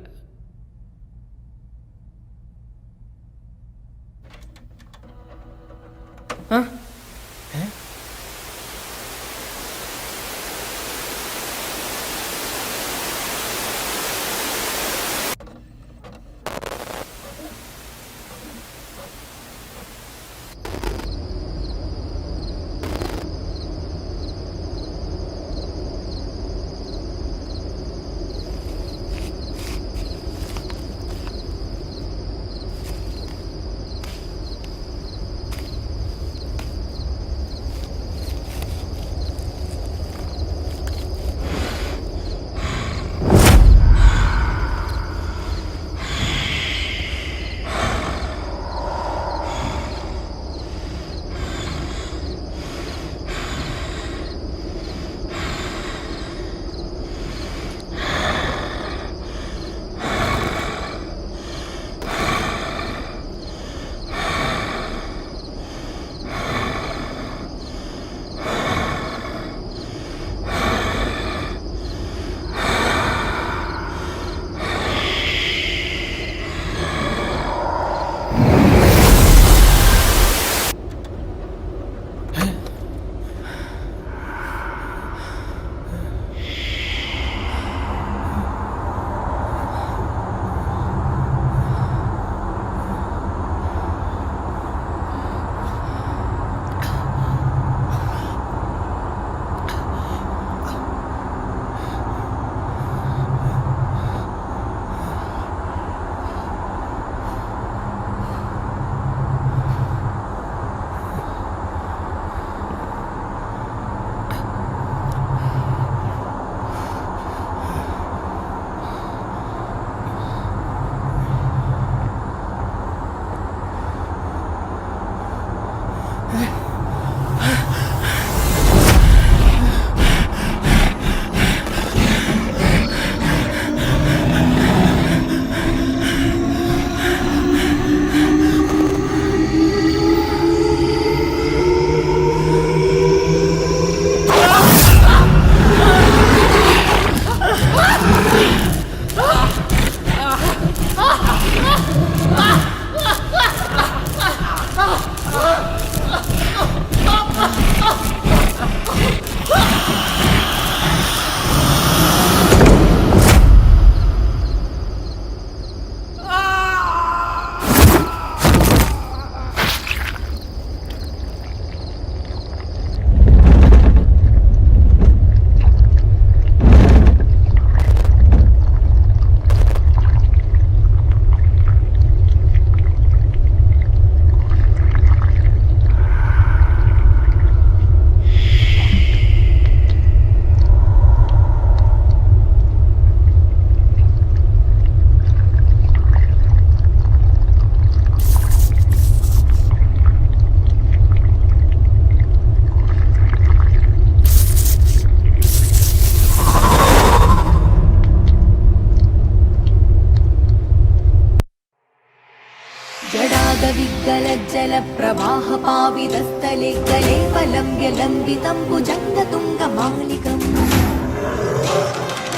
विगलज्जल प्रवाह पावितस्थले गले वलम्ब्य लम्बितं भुजङ्गतुङ्गमालिकम्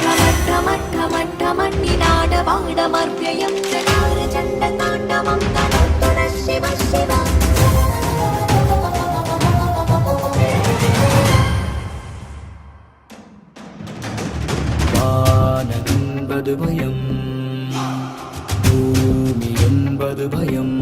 ठमठमठमठमण्डिनाडवाडमर्व्ययं चकारचण्डताण्डवं तनोतु नः शिव शिव வானமென்பது பயம் பூமி என்பது பயம்